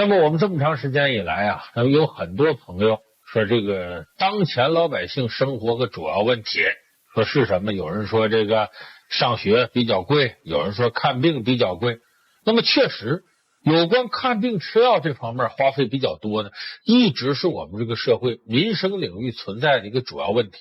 那么我们这么长时间以来啊，有很多朋友说这个当前老百姓生活个主要问题，说是什么？有人说这个上学比较贵，有人说看病比较贵。那么确实有关看病吃药这方面花费比较多呢，一直是我们这个社会民生领域存在的一个主要问题。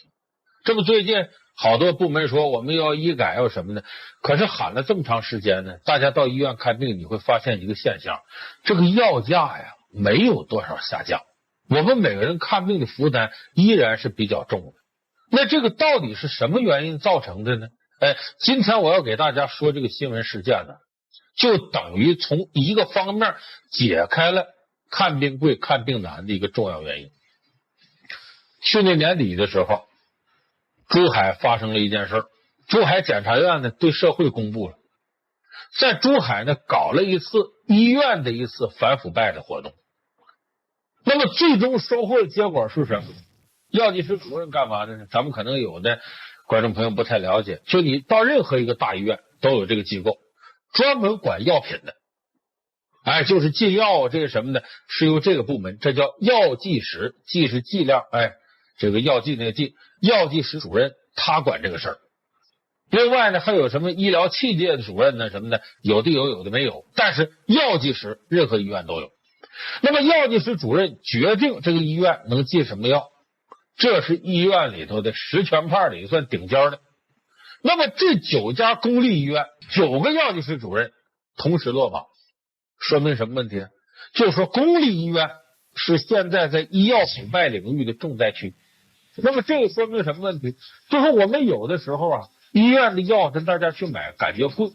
这么最近好多部门说我们要医改要什么呢？可是喊了这么长时间呢，大家到医院看病你会发现一个现象，这个药价呀没有多少下降，我们每个人看病的负担依然是比较重的。那这个到底是什么原因造成的呢？今天我要给大家说这个新闻事件呢，就等于从一个方面解开了看病贵看病难的一个重要原因。去年年底的时候，珠海发生了一件事，珠海检察院呢对社会公布了，在珠海呢搞了一次医院的一次反腐败的活动。那么最终收获的结果是什么？药剂师主任干嘛的呢？咱们可能有的观众朋友不太了解，就你到任何一个大医院都有这个机构，专门管药品的，就是进药这个什么的，是由这个部门，这叫药剂师，剂是剂量，这个药剂那个剂，药剂师主任他管这个事儿。另外呢，还有什么医疗器械的主任呢什么的，有的有，有的没有，但是药剂师任何医院都有。那么药剂师主任决定这个医院能进什么药，这是医院里头的十全派里算顶尖的。那么这9家公立医院9个药剂师主任同时落马，说明什么问题？就是说公立医院是现在在医药腐败领域的重灾区。那么这个说明什么问题？就是我们有的时候啊，医院的药跟大家去买感觉贵，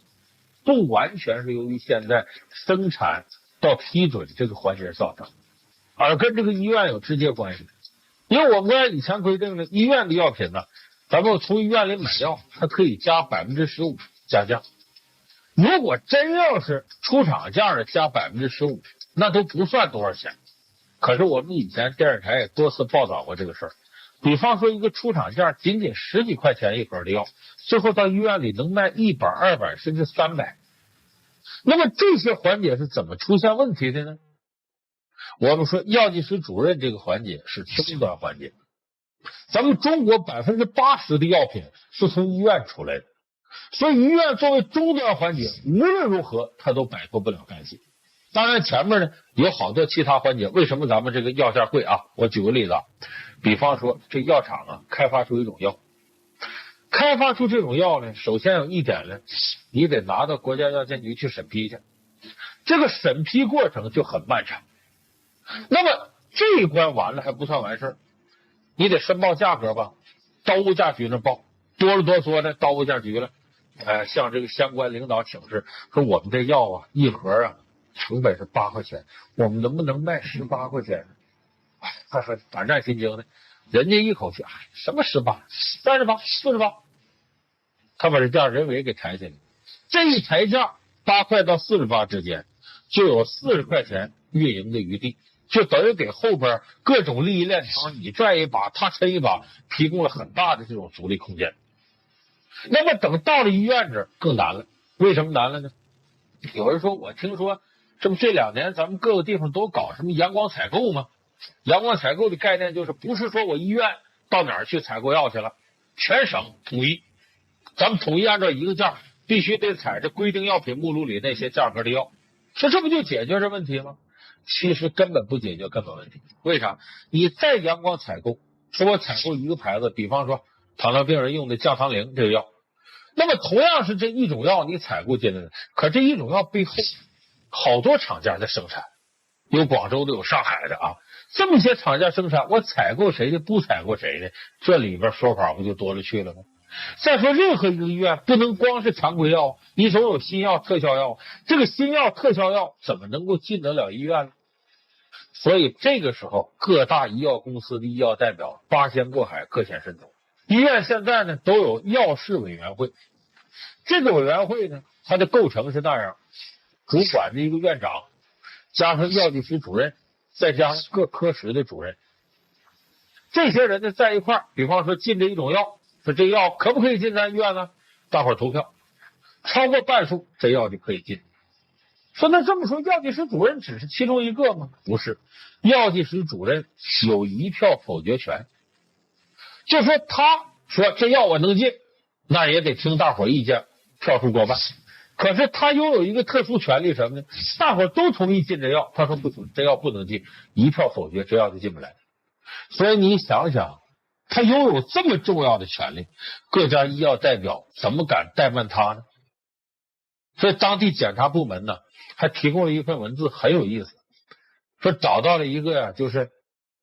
不完全是由于现在生产到批准这个环节造成，而跟这个医院有直接关系。因为我们以前规定的医院的药品呢，咱们从医院里买药，它可以加 15% 加价。如果真要是出厂价的加 15%， 那都不算多少钱。可是我们以前电视台也多次报道过这个事儿，比方说一个出厂价仅仅10几块钱一盒的药，最后到医院里能卖100、200甚至300。那么这些环节是怎么出现问题的呢？我们说药剂师主任这个环节是终端环节，咱们中国 80% 的药品是从医院出来的，所以医院作为终端环节，无论如何它都摆脱不了干系。当然前面呢有好多其他环节，为什么咱们这个药价贵啊？我举个例子啊，比方说这药厂啊开发出一种药，开发出这种药呢，首先有一点呢，你得拿到国家药监局去审批去，这个审批过程就很漫长。那么这一关完了还不算完事儿，你得申报价格吧，到物价局那报，多了多说的到物价局了，向这个相关领导请示说我们这药啊一盒啊成本是8块钱，我们能不能卖18块钱？还很胆战心惊的，人家一口气什么18、38、48，他把这价人为给抬起来，这一抬价8块到48之间，就有40块钱运营的余地，就等于给后边各种利益链条你拽一把他抻一把提供了很大的这种阻力空间。那么等到了医院这儿更难了，为什么难了呢？有人说我听说这不这2年咱们各个地方都搞什么阳光采购吗？阳光采购的概念就是不是说我医院到哪儿去采购药去了，全省统一，咱们统一按照一个价，必须得采这规定药品目录里那些价格的药，说这不就解决这问题吗？其实根本不解决根本问题。为啥？你再阳光采购，说我采购一个牌子，比方说糖尿病人用的降糖灵这个药，那么同样是这一种药你采购进来的，可这一种药背后好多厂家在生产，有广州的有上海的啊，这么些厂家生产，我采购谁的不采购谁的，这里边说法不就多了去了吗？再说任何一个医院不能光是常规药，你总有新药特效药，这个新药特效药怎么能够进得了医院呢？所以这个时候各大医药公司的医药代表八仙过海各显神通，医院现在呢都有药事委员会，这个委员会呢它的构成是那样，主管的一个院长加上药剂师主任再加上各科室的主任，这些人呢在一块儿，比方说进这一种药，说这药可不可以进咱医院呢？大伙儿投票，超过半数这药就可以进。说那这么说，药剂师主任只是其中一个吗？不是，药剂师主任有一票否决权。就说他说这药我能进，那也得听大伙意见，票数过半。可是他拥有一个特殊权利什么呢？大伙都同意进这药，他说不行，这药不能进，一票否决，这药就进不来。所以你想想，他拥有这么重要的权利，各家医药代表怎么敢怠慢他呢？所以当地检察部门呢，还提供了一份文字，很有意思，说找到了一个呀，就是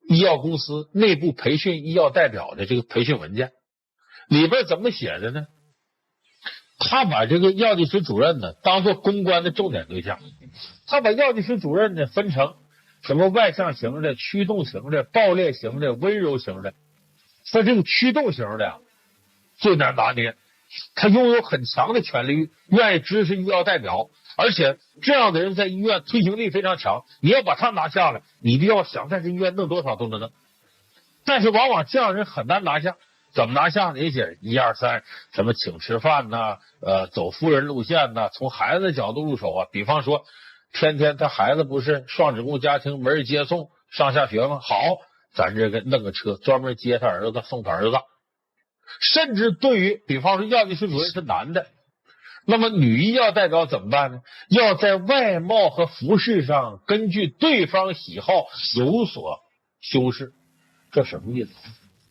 医药公司内部培训医药代表的这个培训文件，里边怎么写的呢？他把这个药剂师主任呢当做公关的重点对象，他把药剂师主任呢分成什么外向型的、驱动型的、暴烈型的、温柔型的。说这个驱动型的呀最难拿捏，他拥有很强的权力，愿意支持医药代表，而且这样的人在医院推行力非常强。你要把他拿下来，你必要想在这医院弄多少都能弄。但是往往这样人很难拿下。怎么拿下呢？也写1、2、3，什么请吃饭呐，走夫人路线呐，从孩子的角度入手啊。比方说，天天他孩子不是双职工家庭，没人接送上下学吗？好，咱这个弄个车专门接他儿子送他儿子。甚至对于比方说药剂师主任是男的，那么女医药代表怎么办呢？要在外貌和服饰上根据对方喜好有所修饰。这什么意思？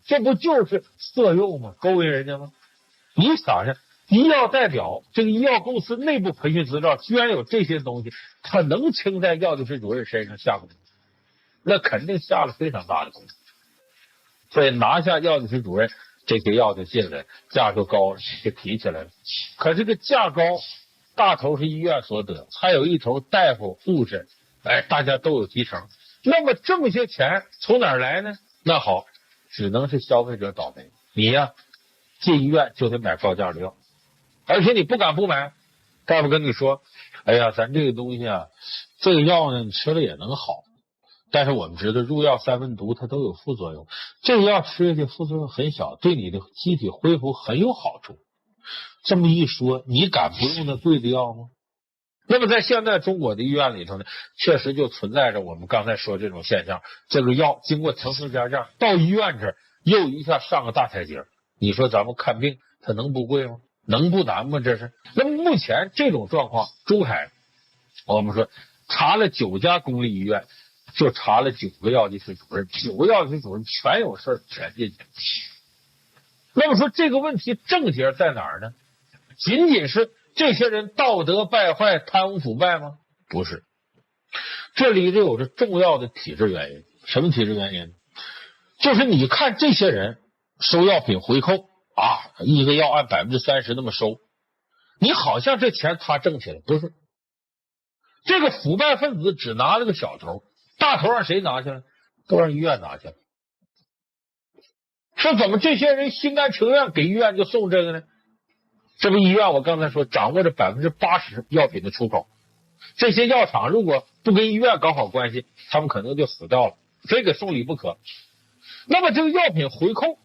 这不就是色诱吗？勾引人家吗？你想想，医药代表这个医药公司内部培训资料居然有这些东西，他能轻在药剂师主任身上下功夫？那肯定下了非常大的功夫。所以拿下药剂师主任，这些药就进来，价就高了，就提起来了。可这个价高，大头是医院所得，还有一头大夫、护士，大家都有提成。那么这么些钱从哪儿来呢？那好，只能是消费者倒霉。你呀，进医院就得买高价的药，而且你不敢不买。大夫跟你说：“哎呀，咱这个东西啊，这个药呢，你吃了也能好，但是我们知道入药3分毒，它都有副作用。这个药吃下去副作用很小，对你的机体恢复很有好处。”这么一说，你敢不用那贵的药吗？那么在现在中国的医院里头呢，确实就存在着我们刚才说这种现象。这个药经过层层加价，到医院这儿又一下上个大台阶。你说咱们看病，它能不贵吗？能不难吗？这是。那么目前这种状况，珠海我们说查了9家公立医院，就查了9个药剂师主任，9个药剂师主任全有事儿，全进去。那么说这个问题症结在哪儿呢？仅仅是这些人道德败坏、贪污腐败吗？不是，这里头有着重要的体制原因。什么体制原因？就是你看这些人收药品回扣啊，一个药按30%那么收，你好像这钱他挣起来，不是？这个腐败分子只拿了个小头，大头让谁拿去了？都让医院拿去了。说怎么这些人心甘情愿给医院就送这个呢？这不医院我刚才说掌握着80%药品的出口，这些药厂如果不跟医院搞好关系，他们可能就死掉了，非给送礼不可。那么这个药品回扣，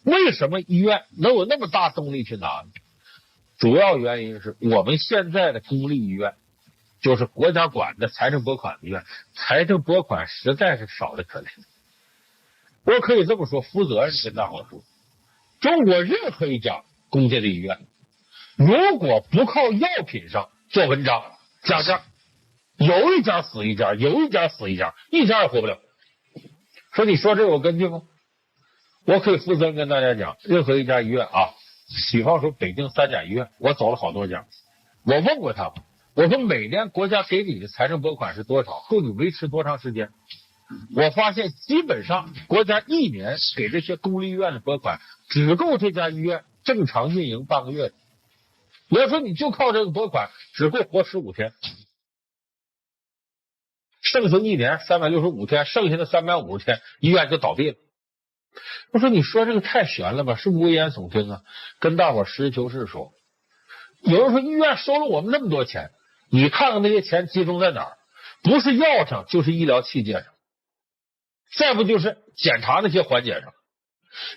为什么医院能有那么大动力去拿呢？主要原因是我们现在的公立医院，就是国家管的财政拨款的医院，财政拨款实在是少得可怜。我可以这么说，负责任跟大伙说，中国任何一家公家的医院，如果不靠药品上做文章加价，有一家死一家，有一家死一家，一家也活不了。说你说这有根据吗？我可以负责任跟大家讲，任何一家医院啊，比方说北京3甲医院，我走了好多家，我问过他们，我说每年国家给你的财政拨款是多少，够你维持多长时间？我发现基本上国家1年给这些公立医院的拨款只够这家医院正常运营半个月。我要说你就靠这个拨款只够活15天，剩下1年365天，剩下的350天医院就倒闭了。我说你说这个太悬了吧，是不是危言耸听啊？跟大伙实事求是说，有人说医院收了我们那么多钱，你看看那些钱集中在哪儿？不是药上就是医疗器械上，再不就是检查那些环节上。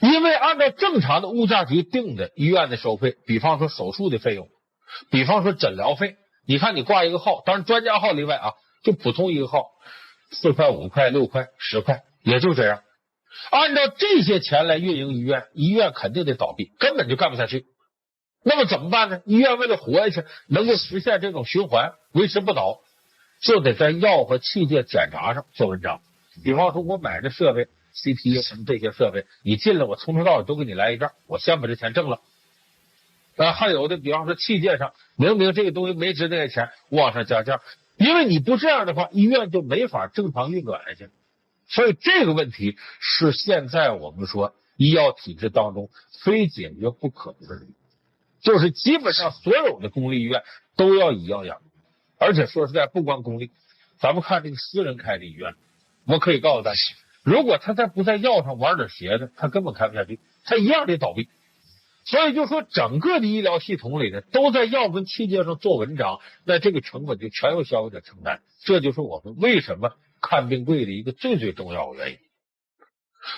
因为按照正常的物价局定的医院的收费，比方说手术的费用，比方说诊疗费，你看你挂一个号，当然专家号例外啊，就普通一个号，4块、5块、6块、10块，也就这样。按照这些钱来运营医院，医院肯定得倒闭，根本就干不下去。那么怎么办呢？医院为了活下去，能够实现这种循环，维持不倒，就得在药和器械检查上做文章。比方说，我买这设备 CPU 什么这些设备，你进来我从头到尾都给你来一遍，我先把这钱挣了。还有的比方说器械上，明明这个东西没值那些钱，往上加价，因为你不这样的话，医院就没法正常运转下去。所以这个问题是现在我们说医药体制当中非解决不可的问题，就是基本上所有的公立医院都要以药养医，而且说实在，不光公立，咱们看这个私人开的医院，我可以告诉大家，如果他不在药上玩点邪的，他根本开不下去，他一样得倒闭。所以就说整个的医疗系统里呢，都在药跟器械上做文章，那这个成本就全由消费者承担。这就是我们为什么看病贵的一个最重要的原因。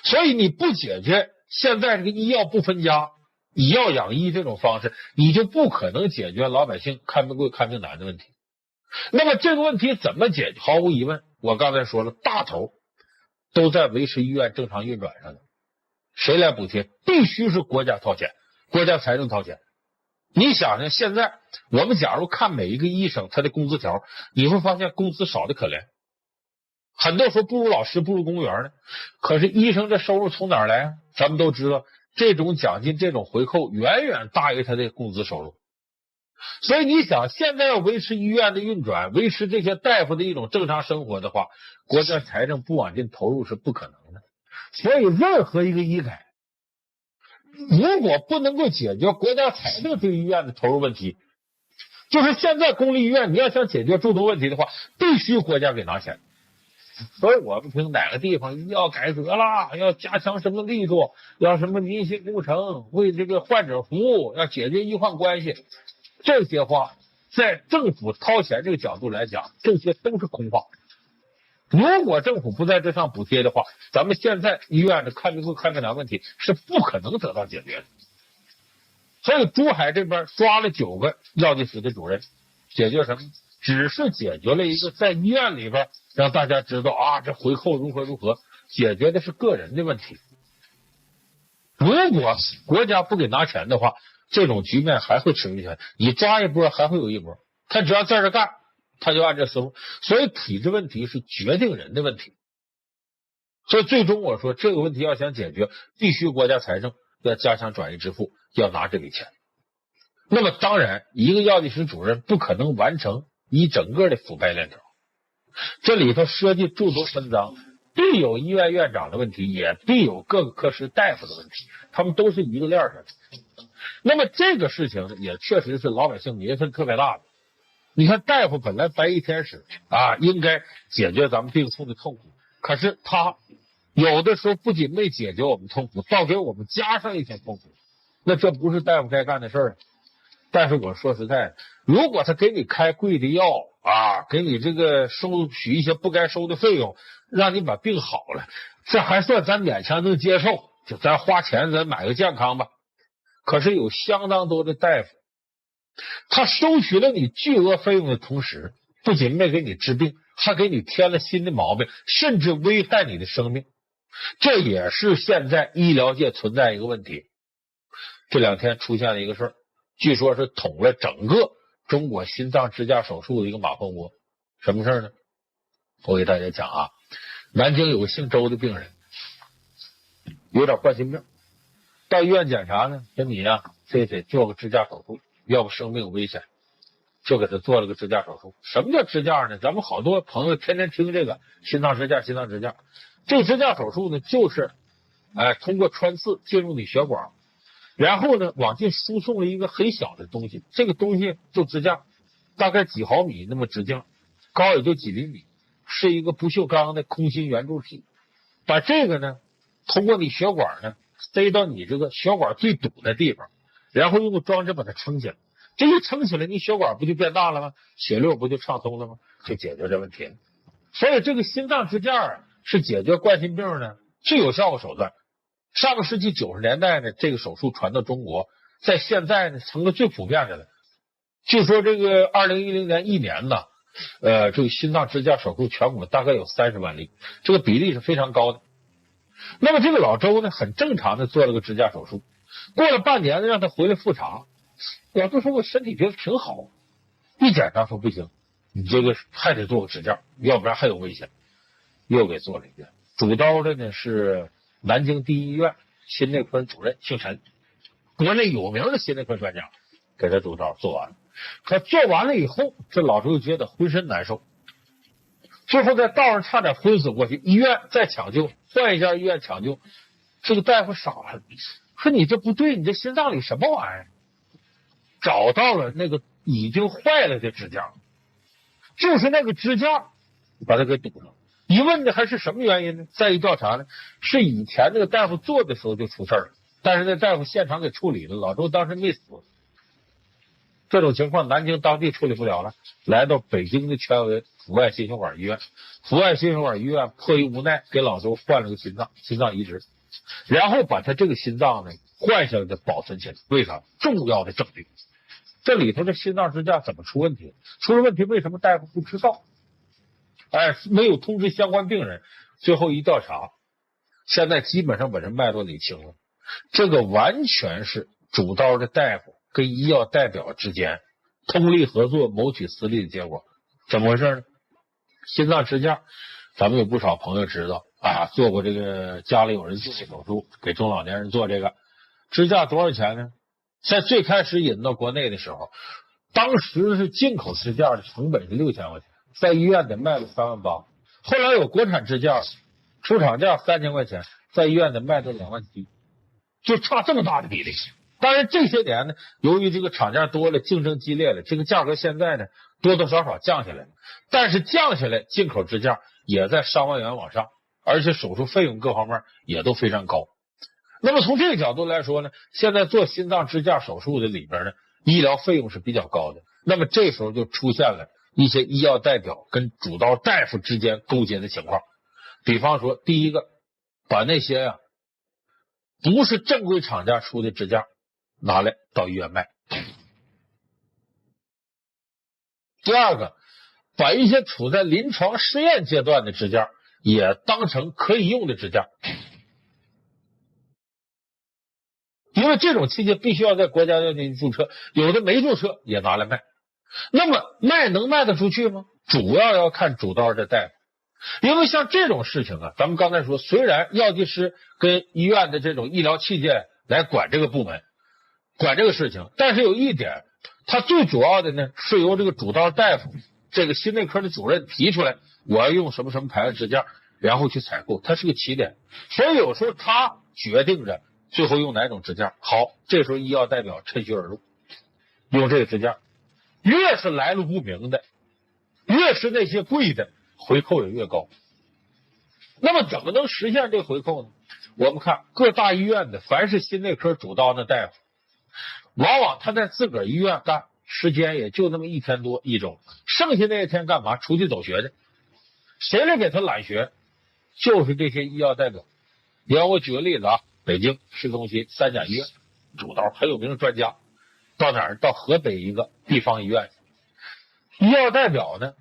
所以你不解决现在这个医药不分家、以药养医这种方式，你就不可能解决老百姓看病贵、看病难的问题。那么这个问题怎么解决？毫无疑问，我刚才说了，大头都在维持医院正常运转上的。谁来补贴？必须是国家掏钱，国家财政掏钱。你想想，现在我们假如看每一个医生他的工资条，你会发现工资少的可怜。很多说不如老师不如公务员呢，可是医生这收入从哪儿来啊？咱们都知道，这种奖金这种回扣远远大于他的工资收入。所以你想，现在要维持医院的运转，维持这些大夫的一种正常生活的话，国家财政不往进投入是不可能的。所以任何一个医改，如果不能够解决国家财政对医院的投入问题，就是现在公立医院你要想解决诸多问题的话，必须国家给拿钱。所以我们听哪个地方要改革啦，要加强什么力度，要什么民心工程，为这个患者服务，要解决医患关系，这些话在政府掏钱这个角度来讲，这些都是空话。如果政府不在这上补贴的话，咱们现在医院的看病贵、看病难问题是不可能得到解决的。所以珠海这边抓了9个药剂师的主任，解决什么？只是解决了一个在医院里边让大家知道啊，这回扣如何，解决的是个人的问题。如果国家不给拿钱的话，这种局面还会持续下去，你抓一波还会有一波，他只要在这干，他就按这思路。所以体制问题是决定人的问题。所以最终我说这个问题要想解决，必须国家财政要加强转移支付，要拿这笔钱。那么当然，一个药剂师主任不可能完成一整个的腐败链条，这里头涉及诸多分赃，必有医院院长的问题，也必有各个科室大夫的问题，他们都是一个链上的。那么这个事情呢，也确实是老百姓民愤特别大的。你看大夫本来白衣天使啊，应该解决咱们病痛的痛苦，可是他有的时候不仅没解决我们痛苦，倒给我们加上一些痛苦，那这不是大夫该干的事儿。但是我说实在，如果他给你开贵的药啊，给你这个收取一些不该收的费用，让你把病好了，这还算咱勉强能接受，就咱花钱咱买个健康吧。可是有相当多的大夫，他收取了你巨额费用的同时，不仅没给你治病，还给你添了新的毛病，甚至危害你的生命。这也是现在医疗界存在一个问题。这2天出现了一个事儿，据说是捅了整个中国心脏支架手术的一个马蜂窝。什么事呢？我给大家讲啊，南京有个姓周的病人，有点冠心病，到医院检查呢，说你呀，这得做个支架手术，要不生命有危险，就给他做了个支架手术。什么叫支架呢？咱们好多朋友天天听这个心脏支架。这个支架手术呢，就是通过穿刺进入你血管，然后呢往进输送了一个很小的东西，这个东西就支架，大概几毫米那么直径，高也就几厘米，是一个不锈钢的空心圆柱体。把这个呢通过你血管呢塞到你这个血管最堵的地方，然后用个装置把它撑起来。这一撑起来，你血管不就变大了吗？血流不就畅通了吗？就解决这问题了。所以这个心脏支架是解决冠心病呢最有效的手段。上个世纪90年代呢，这个手术传到中国，在现在呢成了最普遍的了。就说这个2010年一年呢，这个心脏支架手术全国大概有30万例，这个比例是非常高的。那么这个老周呢，很正常的做了个支架手术，过了半年呢，让他回来复查，老周说我身体觉得挺好，一检查说不行，你这个还得做个支架，要不然还有危险，又给做了一遍。主刀的呢是南京第一医院心内科主任姓陈，国内有名的心内科专家，给他主刀做完了。可做完了以后，这老周就觉得浑身难受，最后在道上差点昏死过去，医院再抢救，换一家医院抢救，这个大夫傻了，说你这不对，你这心脏里什么玩意儿？找到了那个已经坏了的支架，就是那个支架把它给堵上。一问呢，还是什么原因呢？再一调查呢，是以前那个大夫做的时候就出事了，但是那大夫现场给处理了，老周当时没死。这种情况南京当地处理不了了，来到北京的权威阜外心血管医院，阜外心血管医院迫于无奈给老周换了个心脏移植，然后把他这个心脏呢换下来的保存起来。为啥？重要的证据。这里头的心脏支架怎么出问题？出了问题为什么大夫不知道？没有通知相关病人。最后一调查，现在基本上把这脉络理清了，这个完全是主刀的大夫跟医药代表之间通力合作谋取私利的结果。怎么回事呢？心脏支架咱们有不少朋友知道做过这个，家里有人做手术，给中老年人做这个支架多少钱呢？在最开始引到国内的时候，当时是进口支架的成本是6000块钱，在医院得卖了38000，后来有国产支架，出厂价3000块钱，在医院得卖到27000，就差这么大的比例。当然这些年呢，由于这个厂家多了，竞争激烈了，这个价格现在呢多多少少降下来了，但是降下来进口支架也在上万元往上，而且手术费用各方面也都非常高。那么从这个角度来说呢，现在做心脏支架手术的里边呢，医疗费用是比较高的。那么这时候就出现了一些医药代表跟主刀大夫之间勾结的情况。比方说，第一个，把那些不是正规厂家出的支架拿来到医院卖；第二个，把一些处在临床试验阶段的支架也当成可以用的支架。因为这种器械必须要在国家药监局注册，有的没注册也拿来卖。那么能卖得出去吗？主要看主刀的大夫。因为像这种事情咱们刚才说，虽然药剂师跟医院的这种医疗器械来管这个部门，管这个事情，但是有一点，他最主要的呢是由这个主刀大夫，这个心内科的主任提出来，我要用什么什么牌子支架，然后去采购，它是个起点。所以有时候他决定着最后用哪种支架。好，这时候医药代表趁虚而入，用这个支架，越是来路不明的，越是那些贵的，回扣也越高。那么怎么能实现这个回扣呢？我们看各大医院的凡是心内科主刀的大夫，往往他在自个儿医院干时间也就那么1天多1周，剩下那一天干嘛？出去走学去。谁来给他揽学？就是这些医药代表。你让我举个例子北京市中心3甲医院主刀很有名的专家，到哪儿？到河北一个地方医院去。医药代表呢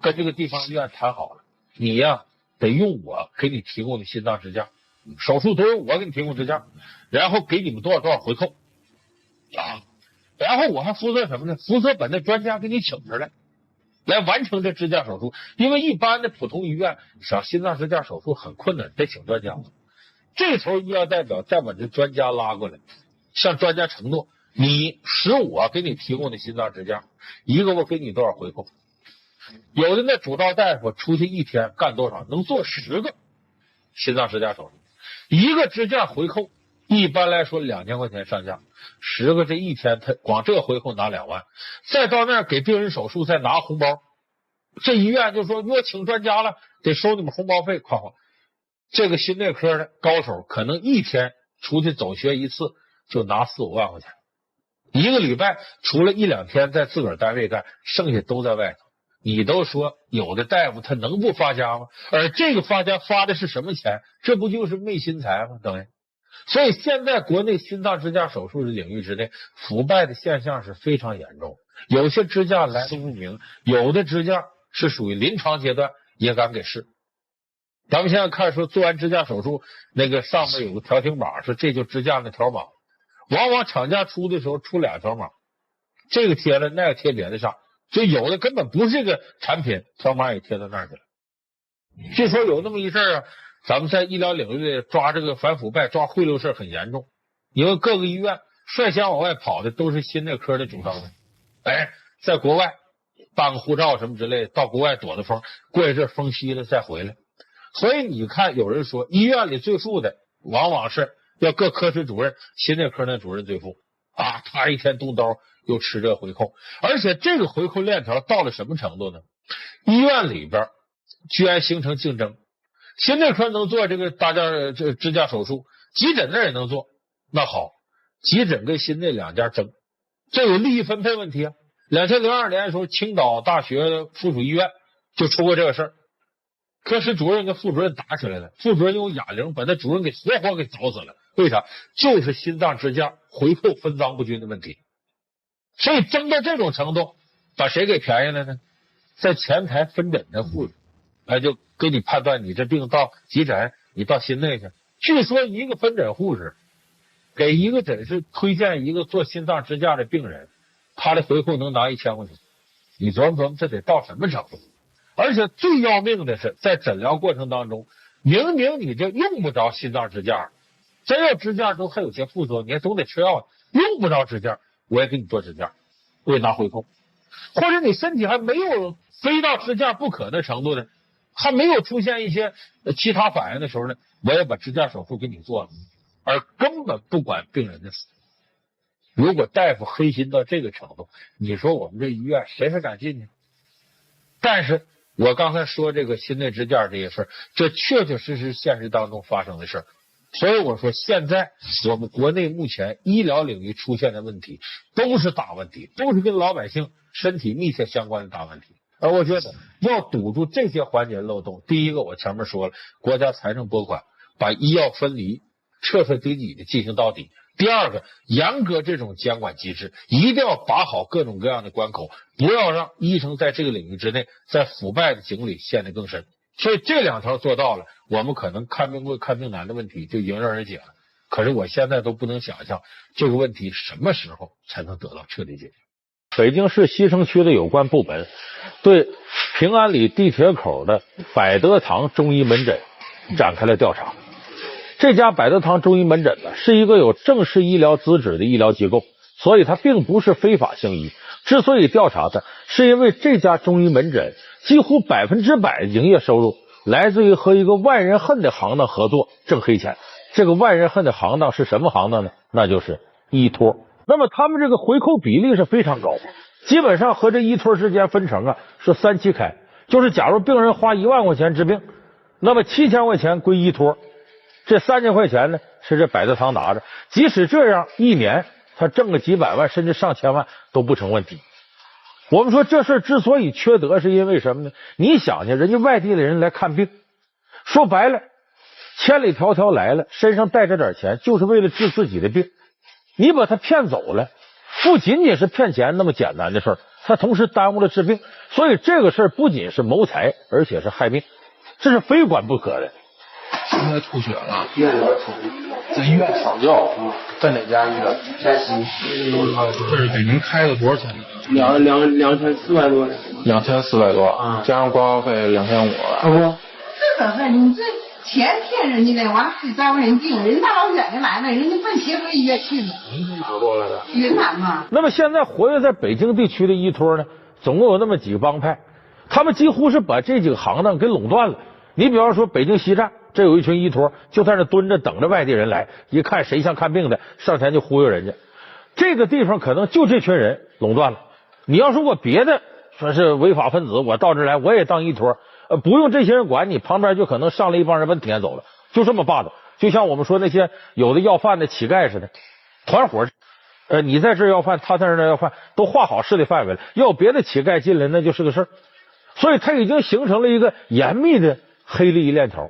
跟这个地方医院谈好了，你得用我给你提供的心脏支架，手术都由我给你提供支架，然后给你们多少回扣然后我还负责什么呢？负责把那专家给你请出来完成这支架手术。因为一般的普通医院想心脏支架手术很困难，得请专家。这头医药代表再把这专家拉过来，向专家承诺，你使我给你提供的心脏支架，一个我给你多少回扣。有的那主刀大夫出去一天干多少？能做10个心脏支架手术，一个支架回扣一般来说2000块钱上下，10个这一天他光这回扣拿2万，再到那儿给病人手术再拿红包，这医院就说我请专家了，得收你们红包费。夸夸这个心内科的高手可能一天出去走学一次就拿4-5万块钱，一个礼拜除了1-2天在自个儿单位干，剩下都在外头。你都说有的大夫他能不发家吗？而这个发家发的是什么钱？这不就是昧心财吗？等于，所以现在国内心脏支架手术的领域之内，腐败的现象是非常严重。有些支架来路不明，有的支架是属于临床阶段，也敢给试。咱们现在看说做完支架手术，那个上面有个条形码，说这就支架那条码，往往厂家出的时候出2条码，这个贴了，那个贴别的上，就有的根本不是这个产品，条码也贴到那儿去了。据说有那么一事啊，咱们在医疗领域抓这个反腐败、抓贿赂事很严重，因为各个医院率先往外跑的都是心内科的主刀的，在国外办个护照什么之类的，到国外躲的风，过一阵风息了再回来。所以你看，有人说医院里最富的往往是要各科室主任，心内科那主任最富啊，他一天动刀又吃这回扣，而且这个回扣链条到了什么程度呢？医院里边居然形成竞争，心内科能做这个支架手术，急诊那也能做，那好，急诊跟心内2家争，这有利益分配问题啊。2002年的时候，青岛大学附属医院就出过这个事儿，科室主任跟副主任打起来了，副主任用哑铃把那主任给活活给凿死了。为啥？就是心脏支架回扣分赃不均的问题。所以争到这种程度，把谁给便宜了呢？在前台分诊的护士，就给你判断你这病到急诊，你到心内去。据说一个分诊护士给一个诊室推荐一个做心脏支架的病人，他的回扣能拿1000块钱。你琢磨琢磨，这得到什么程度？而且最要命的是，在诊疗过程当中，明明你就用不着心脏支架，真要支架中还有些副作用，你还总得吃药，用不着支架，我也给你做支架，我也拿回扣。或者你身体还没有非到支架不可的程度呢，还没有出现一些其他反应的时候呢，我也把支架手术给你做了，而根本不管病人的死。如果大夫黑心到这个程度，你说我们这医院谁还敢进呢？但是我刚才说这个心内支架这些事儿，这确确实实现实当中发生的事儿。所以我说，现在我们国内目前医疗领域出现的问题都是大问题，都是跟老百姓身体密切相关的大问题。而我觉得要堵住这些环节漏洞，第一个我前面说了，国家财政拨款，把医药分离彻彻底底的进行到底。第二个，严格这种监管机制，一定要把好各种各样的关口，不要让医生在这个领域之内在腐败的井里陷得更深。所以这2条做到了，我们可能看病贵看病难的问题就迎刃而解了。可是我现在都不能想象这个问题什么时候才能得到彻底解决。北京市西城区的有关部门对平安里地铁口的百德堂中医门诊展开了调查。这家百德堂中医门诊呢，是一个有正式医疗资质的医疗机构，所以它并不是非法行医。之所以调查它，是因为这家中医门诊几乎100%的营业收入来自于和一个万人恨的行当合作挣黑钱。这个万人恨的行当是什么行当呢？那就是医托。那么他们这个回扣比例是非常高，基本上和这医托之间分成是3期开，就是假如病人花1万块钱治病，那么7000块钱归医托，这3000块钱呢是这百德堂拿着。即使这样，一年他挣个几百万甚至上千万都不成问题。我们说这事之所以缺德，是因为什么呢？你想想，人家外地的人来看病，说白了，千里迢迢来了，身上带着点钱，就是为了治自己的病。你把他骗走了，不仅仅是骗钱那么简单的事儿，他同时耽误了治病。所以这个事儿不仅是谋财，而且是害命，这是非管不可的。现在出血了，医院里边出血，在医院上吊，在哪家医院？山西。这是给您开的多少钱呢？2400多。2400多啊，加上挂号费2500了。不，这个你这钱骗人家的，完了还招人病，人大老远的来了，人家奔协和医院去了。您是哪过来的？云南嘛。那么现在活跃在北京地区的医托呢，总共有那么几个帮派，他们几乎是把这几个行当给垄断了。你比方说北京西站，这有一群医托就在那蹲着等着外地人来，一看谁像看病的，上前就忽悠人家。这个地方可能就这群人垄断了。你要说我别的说是违法分子，我到这儿来我也当医托，不用这些人管你，旁边就可能上来一帮人把你撵走了，就这么霸道。就像我们说那些有的要饭的乞丐似的，团伙你在这儿要饭，他在那儿要饭，都划好势力范围了，要别的乞丐进来那就是个事儿。所以他已经形成了一个严密的黑利益链条。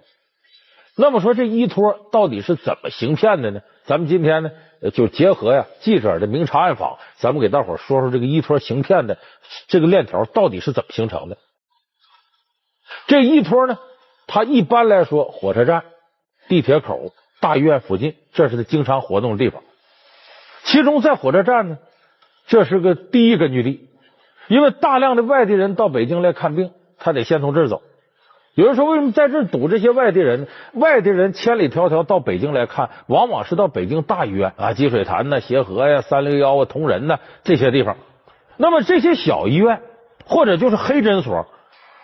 那么说这依托到底是怎么行骗的呢？咱们今天呢就结合记者的明察暗访，咱们给大伙说说这个依托行骗的这个链条到底是怎么形成的。这依托呢，它一般来说火车站、地铁口、大医院附近，这是他经常活动的地方。其中在火车站呢，这是个第一根据地，因为大量的外地人到北京来看病，他得先从这儿走。有人说为什么在这儿堵这些外地人？外地人千里迢迢到北京来看，往往是到北京大医院积水潭呐、协和呀、361啊、同仁呐这些地方。那么这些小医院或者就是黑诊所，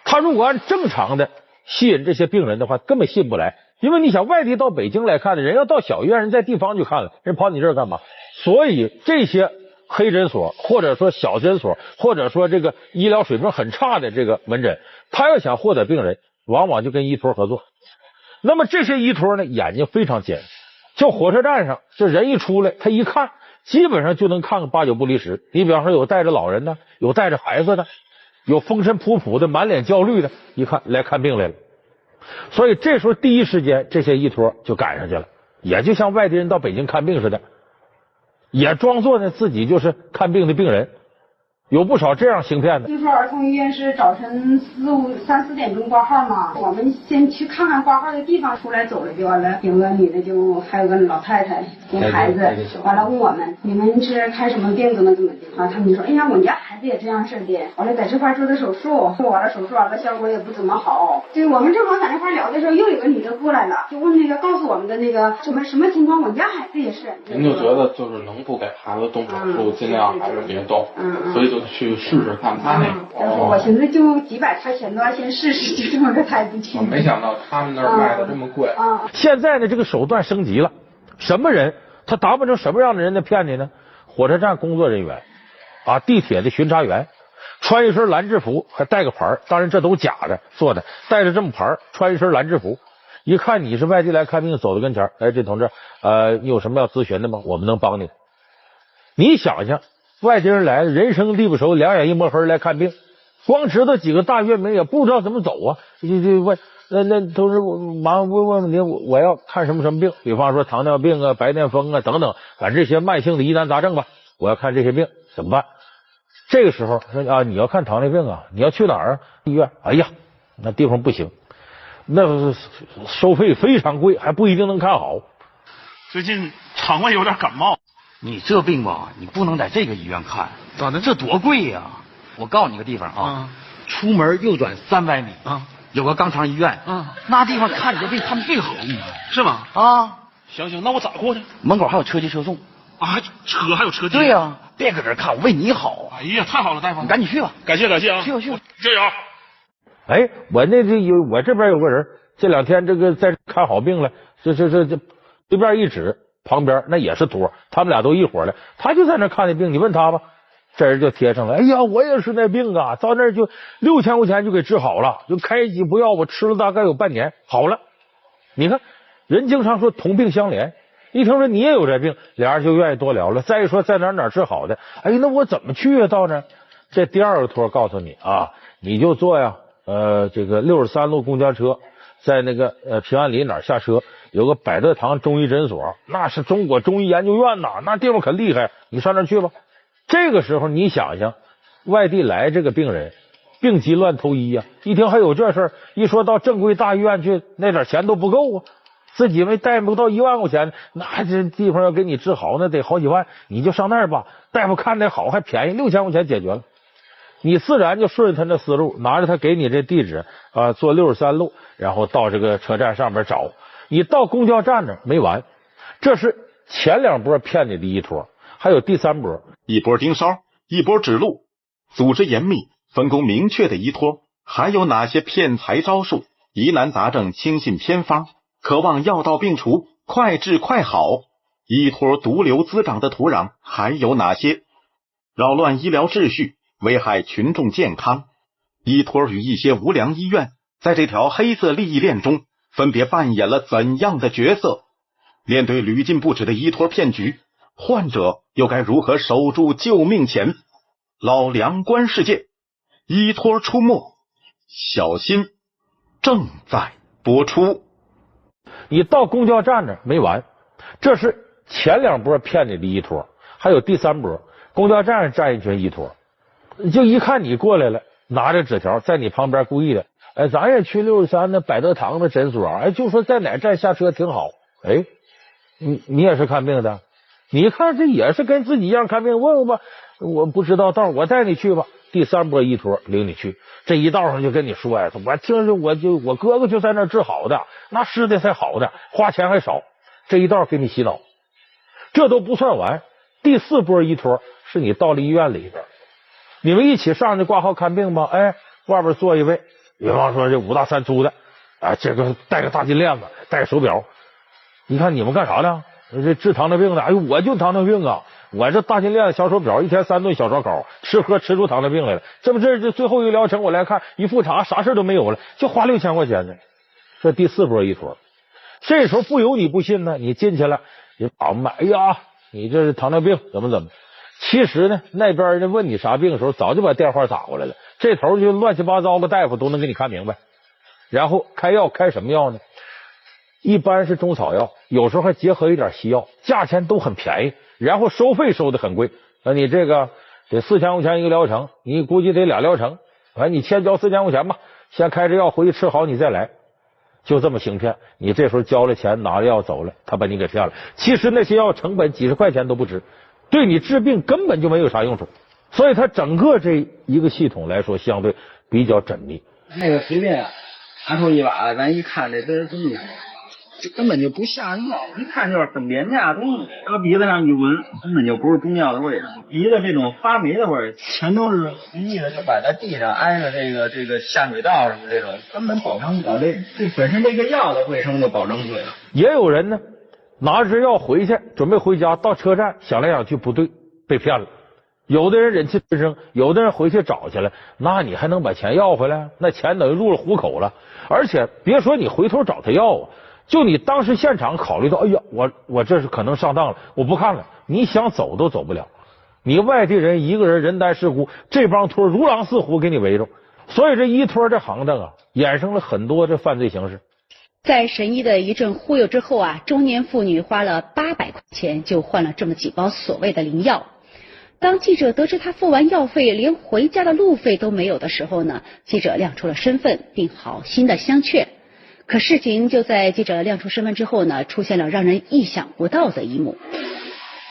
他如果按正常的吸引这些病人的话，根本吸引不来。因为你想外地到北京来看的人，要到小医院，人在地方就看了，人跑你这儿干嘛？所以这些黑诊所或者说小诊所，或者说这个医疗水平很差的这个门诊，他要想获得病人，往往就跟依托合作。那么这些依托呢，眼睛非常尖，就火车站上这人一出来，他一看基本上就能看个8、9不离10。你比方说有带着老人的，有带着孩子的，有风尘仆仆的满脸焦虑的，一看来看病来了。所以这时候第一时间这些依托就赶上去了，也就像外地人到北京看病似的，也装作呢自己就是看病的病人。有不少这样行骗的。听说儿童医院是早晨3、4点钟挂号嘛，我们先去看看挂号的地方，出来走了就完了。有个女的就还有个老太太跟孩子，完了问我们你们是看什么病怎么的啊？他们就说哎呀我们家孩子也这样式的，完了在这块做的手术，完了手术完了效果也不怎么好。对，我们正好在那块聊的时候，又有个女的过来了，就问告诉我们的什么情况，我家孩子也是。您就觉得就是能不给孩子动手术，尽量还是别动，所以就去试试看他那个。我寻思就几百块钱吧，先试试，就这么个态度去。我没想到他们那儿卖的这么贵。现在呢，这个手段升级了，什么人他打扮成什么样的人来骗你呢？火车站工作人员地铁的巡查员，穿一身蓝制服，还带个牌，当然这都假的做的，带着这么牌，穿一身蓝制服，一看你是外地来看病，走到跟前，哎，这同志，你有什么要咨询的吗？我们能帮你。你想想，外地人来了，人生地不熟，两眼一抹黑来看病，光知道几个大院名，也不知道怎么走啊。就问那同志，麻烦问您，我要看什么病？比方说糖尿病啊、白癜风啊等等，反正这些慢性的疑难杂症吧，我要看这些病怎么办？这个时候说你要看糖尿病啊，你要去哪儿啊？医院？哎呀，那地方不行，那收费非常贵，还不一定能看好。最近肠胃有点感冒。你这病吧，你不能在这个医院看，咋的？这多贵呀！我告诉你个地方啊，出门右转300米有个肛肠医院那地方看你这病看最好，是吗？行，那我咋过去？门口还有车接车送车还有车接？对呀，别搁这看，我为你好。哎呀，太好了，大夫，你赶紧去吧。感谢啊！去吧，加油！哎，我这边有个人，这2天这个在看好病了，这随便一指。旁边那也是托，他们俩都一伙的，他就在那看那病，你问他吧，这人就贴上了。哎呀，我也是那病啊，到那儿就6000块钱就给治好了，就开几不药，我吃了大概有半年好了。你看人经常说同病相怜，一听说你也有这病，俩人就愿意多聊了。再一说在哪治好的，哎，那我怎么去啊？到那儿，这第二个托告诉你你就坐这个63路公交车，在那个平安里哪儿下车。有个百德堂中医诊所，那是中国中医研究院呐，那地方可厉害，你上那儿去吧。这个时候你想想，外地来这个病人病急乱投医一听还有这事儿，一说到正规大医院去，那点钱都不够自己没带不到1万块钱，那这地方要给你治好，那得好几万，你就上那儿吧，大夫看得好还便宜，6000块钱解决了。你自然就顺着他那思路，拿着他给你这地址坐63路，然后到这个车站上面找。你到公交站那没完，这是前2波骗你的依托，还有第3波，一波盯梢，一波指路，组织严密，分工明确的依托，还有哪些骗财招数？疑难杂症轻信偏方，渴望药到病除，快治快好，依托毒瘤滋长的土壤还有哪些？扰乱医疗秩序，危害群众健康。依托与一些无良医院在这条黑色利益链中分别扮演了怎样的角色？面对屡禁不止的依托骗局，患者又该如何守住救命钱？老梁观世界，依托出没，小心正在播出。你到公交站那没完，这是前2波骗你的依托，还有第3波。公交站上站一群依托，就一看你过来了，拿着纸条在你旁边故意的，哎，咱也去63那百德堂的诊所，哎，就说在哪站下车挺好。哎，你也是看病的，你一看这也是跟自己一样看病，问问吧，我不知道道，我带你去吧。第3波依托领你去，这一道上就跟你说呀，我听着我哥哥就在那治好的，那是的才好的，花钱还少，这一道给你洗脑。这都不算完，第4波依托是你到了医院里边，你们一起上去挂号看病吧，哎，外边坐一位，比方说这5大3粗的，啊，这个戴个大金链子，戴个手表，你看你们干啥的？这治糖尿病的，哎呦，我就糖尿病啊，我这大金链子小手表，一天3顿小烧烤，吃喝吃出糖尿病来了。这不这最后一个疗程我来看，一复查啥事都没有了，就花6000块钱呢。这第4波依托，这时候不由你不信呢，你进去了，你老们哎呀，你这是糖尿病怎么？其实呢，那边人问你啥病的时候，早就把电话打过来了，这头就乱七八糟的大夫都能给你看明白。然后开药开什么药呢？一般是中草药，有时候还结合一点西药，价钱都很便宜，然后收费收的很贵。你这个得4000块钱一个疗程，你估计得2疗程，你先交4000块钱吧，先开着药回去吃好，你再来，就这么行骗。你这时候交了钱，拿着药走了，他把你给骗了。其实那些药成本几十块钱都不值，对你治病根本就没有啥用处。所以它整个这一个系统来说，相对比较缜密。那个随便拿出一把来，咱一看这是东西。这根本就不下药，一看就是很廉价的东西，搁鼻子上一闻，根本就不是中药的味儿，鼻子这种发霉的味儿，全都是随意的就摆在地上，挨着这个下水道什么这种，根本保证不了这本身这个药的卫生就保证不了。也有人呢，拿着药回去，准备回家，到车站想来想去不对，被骗了。有的人忍气吞声，有的人回去找去了，那你还能把钱要回来？那钱等于入了虎口了。而且别说你回头找他要啊，就你当时现场考虑到，哎呀，我这是可能上当了，我不看了，你想走都走不了。你外地人一个人人单势孤，这帮托如狼似虎给你围着，所以这依托这行当啊，衍生了很多这犯罪形式。在神医的一阵忽悠之后啊，中年妇女花了800块钱就换了这么几包所谓的灵药。当记者得知他付完药费连回家的路费都没有的时候呢，记者亮出了身份，并好心的相劝。可事情就在记者亮出身份之后呢，出现了让人意想不到的一幕。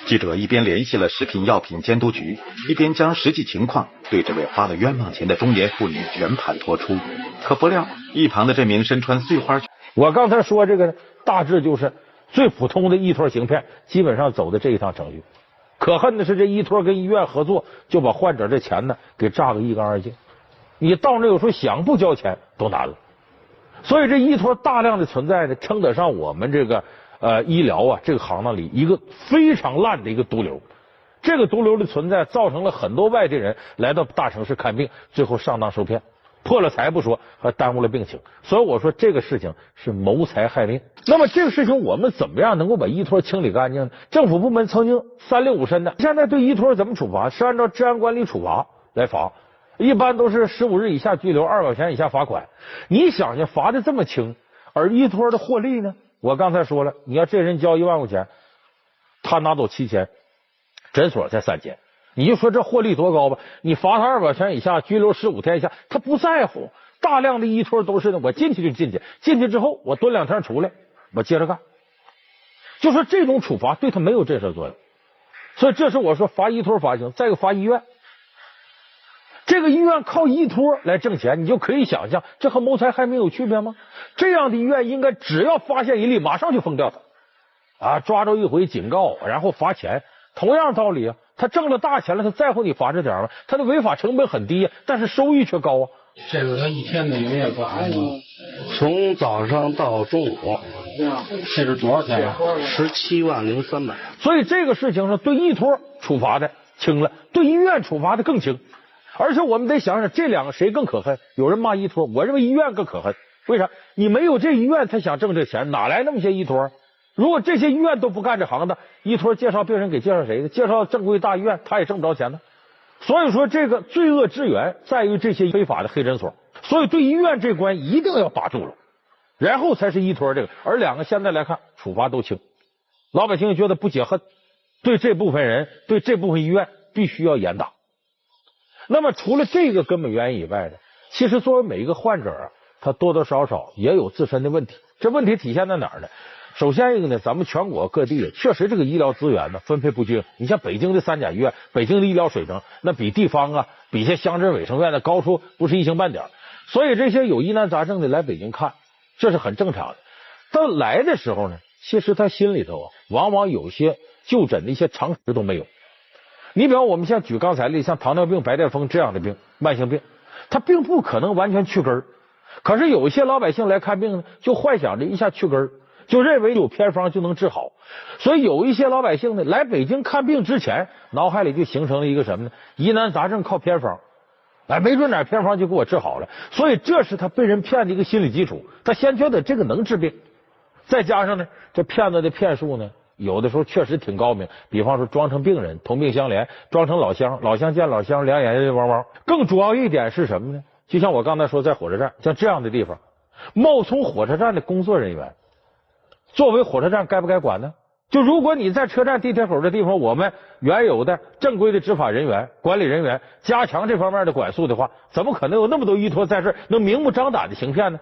记者一边联系了食品药品监督局，一边将实际情况对这位花了冤枉钱的中年妇女全盘托出。可不料一旁的这名身穿碎花裙，我刚才说这个大致就是最普通的依托行骗，基本上走的这一趟程序。可恨的是，这依托跟医院合作，就把患者这钱呢给榨个一干二净。你到那有时候想不交钱都难了。所以这依托大量的存在呢，称得上我们这个医疗啊这个行当里一个非常烂的一个毒瘤。这个毒瘤的存在，造成了很多外地人来到大城市看病，最后上当受骗，破了财不说，还耽误了病情。所以我说这个事情是谋财害命。那么这个事情我们怎么样能够把依托清理干净呢？政府部门曾经3令5申的，现在对依托怎么处罚？是按照治安管理处罚来罚，一般都是15日以下拘留，200块钱以下罚款。你想想，罚的这么轻，而依托的获利呢？我刚才说了，你要这人交1万块钱，他拿走7000，诊所才3000，你就说这获利多高吧？你罚他200块钱以下，拘留15天以下，他不在乎。大量的依托都是呢，我进去就进去，进去之后我蹲2天出来，我接着干。就说这种处罚对他没有震慑作用，所以这是我说罚依托罚行。再一个罚医院，这个医院靠依托来挣钱，你就可以想象这和谋财害命有区别吗？这样的医院应该只要发现一例，马上就封掉他抓着一回警告，然后罚钱。同样道理啊，他挣了大钱了，他在乎你罚这点吗？他的违法成本很低，但是收益却高啊。这是他一天的营业额，从早上到中午，这是多少钱？17.3万。所以这个事情上，对依托处罚的轻了，对医院处罚的更轻。而且我们得想想，这两个谁更可恨？有人骂依托，我认为医院更可恨。为啥？你没有这医院，他想挣这钱，哪来那么些依托？如果这些医院都不干这行的，依托介绍病人给介绍谁呢？介绍正规大医院，他也挣不着钱呢。所以说，这个罪恶之源在于这些非法的黑诊所。所以对医院这关一定要把住了。然后才是依托这个。而两个现在来看，处罚都轻，老百姓觉得不解恨，对这部分人，对这部分医院必须要严打。那么除了这个根本原因以外呢，其实作为每一个患者啊，他多多少少也有自身的问题。这问题体现在哪儿呢？首先一个呢，咱们全国各地确实这个医疗资源呢分配不均。你像北京的3甲医院，北京的医疗水平那比地方啊，比一些乡镇卫生院的高出不是一星半点。所以这些有疑难杂症的来北京看，这是很正常的。到来的时候呢，其实他心里头啊，往往有些就诊的一些常识都没有。你比方我们像举刚才例，像糖尿病、白癜风这样的病，慢性病，它并不可能完全去根儿。可是有一些老百姓来看病呢，就幻想着一下去根儿，就认为有偏方就能治好。所以有一些老百姓呢，来北京看病之前，脑海里就形成了一个什么呢？疑难杂症靠偏方，哎，没准哪偏方就给我治好了。所以这是他被人骗的一个心理基础。他先觉得这个能治病，再加上呢，这骗子的骗术呢，有的时候确实挺高明。比方说装成病人，同病相怜，装成老乡，老乡见老乡，两眼泪汪汪。更主要一点是什么呢？就像我刚才说，在火车站，像这样的地方，冒充火车站的工作人员，作为火车站该不该管呢？就如果你在车站地铁口的地方，我们原有的正规的执法人员、管理人员加强这方面的管束的话，怎么可能有那么多依托在这儿能明目张胆的行骗呢？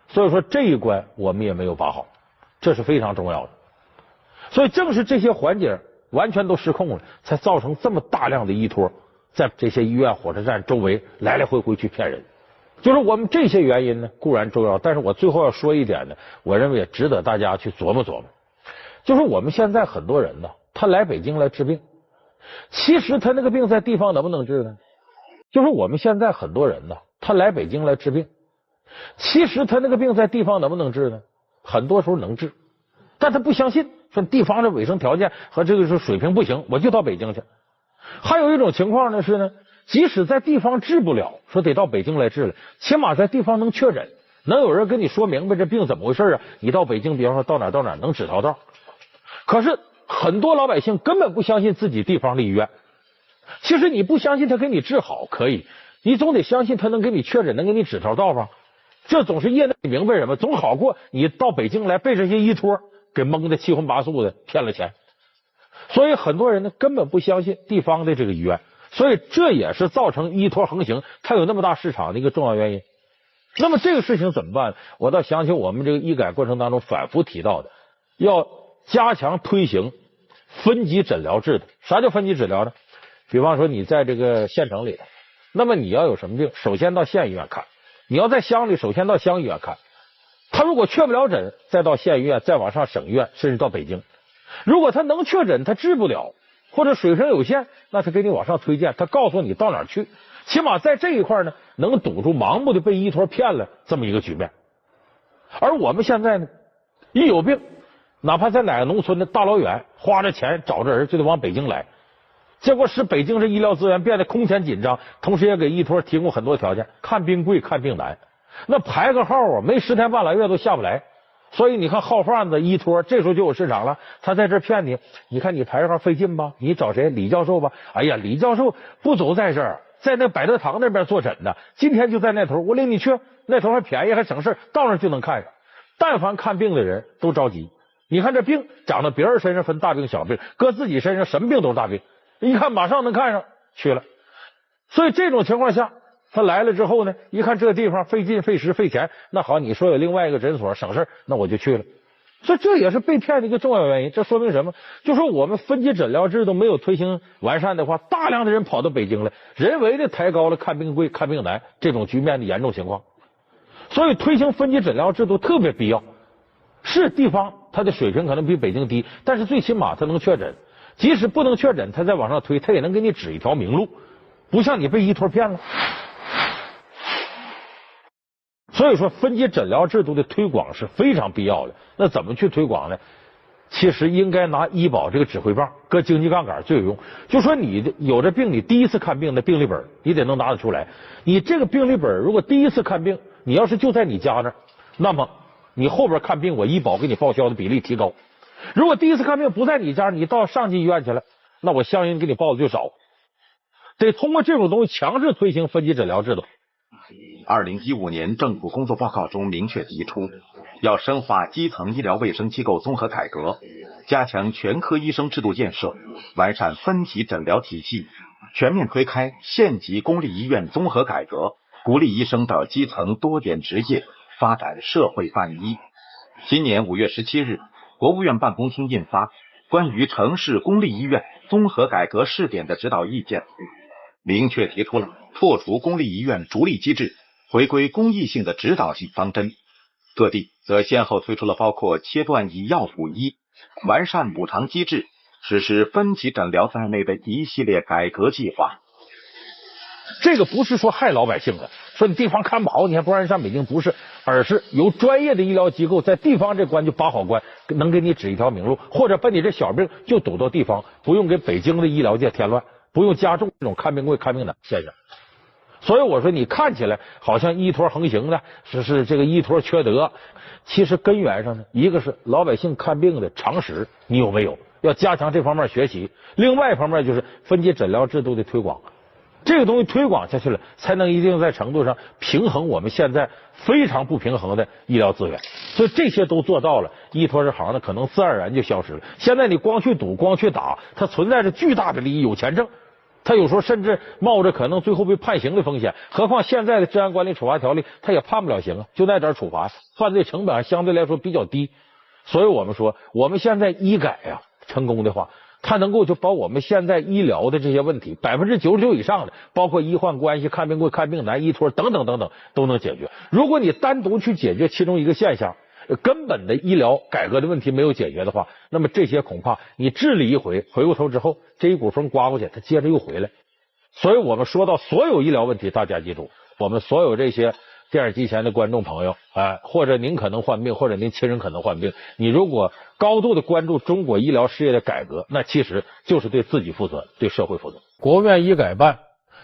所以说这一关我们也没有把好，这是非常重要的。所以正是这些环节完全都失控了，才造成这么大量的依托在这些医院、火车站周围来来回回去骗人。就是我们这些原因呢固然重要，但是我最后要说一点呢，我认为也值得大家去琢磨琢磨。就是我们现在很多人呢，他来北京来治病，其实他那个病在地方能不能治呢？就是我们现在很多人呢，他来北京来治病，其实他那个病在地方能不能治呢？很多时候能治，但他不相信，说地方的卫生条件和这个是水平不行，我就到北京去。还有一种情况呢是呢，即使在地方治不了，说得到北京来治了，起码在地方能确诊，能有人跟你说明白这病怎么回事啊？你到北京，比方说到哪到哪能指条道。可是很多老百姓根本不相信自己地方的医院。其实你不相信他给你治好可以，你总得相信他能给你确诊，能给你指条道吧。这总是业内明白什么，总好过你到北京来被这些依托给蒙得七荤八素的，骗了钱。所以很多人呢根本不相信地方的这个医院，所以这也是造成依托横行，它有那么大市场的一个重要原因。那么这个事情怎么办？我倒想起我们这个医改过程当中反复提到的，要加强推行分级诊疗制度。啥叫分级诊疗呢？比方说你在这个县城里，那么你要有什么病，首先到县医院看；你要在乡里，首先到乡医院看。他如果确不了诊，再到县医院，再往上省医院，甚至到北京。如果他能确诊，他治不了，或者水平有限，那他给你往上推荐，他告诉你到哪儿去。起码在这一块呢，能堵住盲目的被依托骗了这么一个局面。而我们现在呢，一有病，哪怕在哪个农村的大老远花着钱找着人就得往北京来，结果使北京这医疗资源变得空前紧张，同时也给依托提供很多条件，看病贵，看病难，那排个号啊，没10天半拉月都下不来。所以你看号贩子依托这时候就有市场了，他在这骗你，你看你排号费劲吧，你找谁？李教授吧。哎呀，李教授不走在这儿，在那百德堂那边坐诊呢，今天就在那头，我领你去，那头还便宜还省事，到那就能看上。但凡看病的人都着急，你看这病长到别人身上分大病小病，搁自己身上什么病都是大病，一看马上能看上去了。所以这种情况下，他来了之后呢，一看这地方费劲费时费钱，那好，你说有另外一个诊所省事，那我就去了。所以这也是被骗的一个重要原因。这说明什么？就说我们分级诊疗制度没有推行完善的话，大量的人跑到北京来，人为的抬高了看病贵看病难这种局面的严重情况。所以推行分级诊疗制度特别必要。是地方它的水平可能比北京低，但是最起码它能确诊，即使不能确诊，它再往上推，它也能给你指一条明路，不像你被依托骗了。所以说分级诊疗制度的推广是非常必要的。那怎么去推广呢？其实应该拿医保这个指挥棒搁经济杠杆最有用。就说你有这病，你第一次看病的病历本你得能拿得出来。你这个病历本如果第一次看病你要是就在你家那儿，那么你后边看病我医保给你报销的比例提高。如果第一次看病不在你家，你到上级医院去了，那我相应给你报的就少。得通过这种东西强制推行分级诊疗制度。2015年政府工作报告中明确提出，要深化基层医疗卫生机构综合改革，加强全科医生制度建设，完善分级诊疗体系，全面推开县级公立医院综合改革，鼓励医生到基层多点执业，发展社会办医。今年5月17日，国务院办公厅印发《关于城市公立医院综合改革试点的指导意见》，明确提出了破除公立医院逐利机制，回归公益性的指导性方针。各地则先后推出了包括切断以药补医、完善补偿机制、实施分级诊疗在内的一系列改革计划。这个不是说害老百姓的，说你地方看不好，你还不让人上北京，不是，而是由专业的医疗机构在地方这关就把好关，能给你指一条明路，或者把你这小病就堵到地方，不用给北京的医疗界添乱，不用加重这种看病贵看病难现象。所以我说，你看起来好像医托横行的，是这个医托缺德，其实根源上呢，一个是老百姓看病的常识你有没有，要加强这方面学习；另外一方面就是分级诊疗制度的推广。这个东西推广下去了，才能一定在程度上平衡我们现在非常不平衡的医疗资源。所以这些都做到了，医托这行呢可能自然而然就消失了。现在你光去赌光去打，它存在着巨大的利益，有钱挣，他有时候甚至冒着可能最后被判刑的风险。何况现在的治安管理处罚条例他也判不了刑啊，就那点处罚，犯罪成本相对来说比较低。所以我们说，我们现在医改啊成功的话，它能够就把我们现在医疗的这些问题99%以上的，包括医患关系、看病贵、看病难、医托等等等等都能解决。如果你单独去解决其中一个现象，根本的医疗改革的问题没有解决的话，那么这些恐怕你治理一回，回过头之后，这一股风刮过去，它接着又回来。所以我们说到所有医疗问题，大家记住，我们所有这些电视机前的观众朋友，或者您可能患病，或者您亲人可能患病，你如果高度的关注中国医疗事业的改革，那其实就是对自己负责，对社会负责。国务院医改办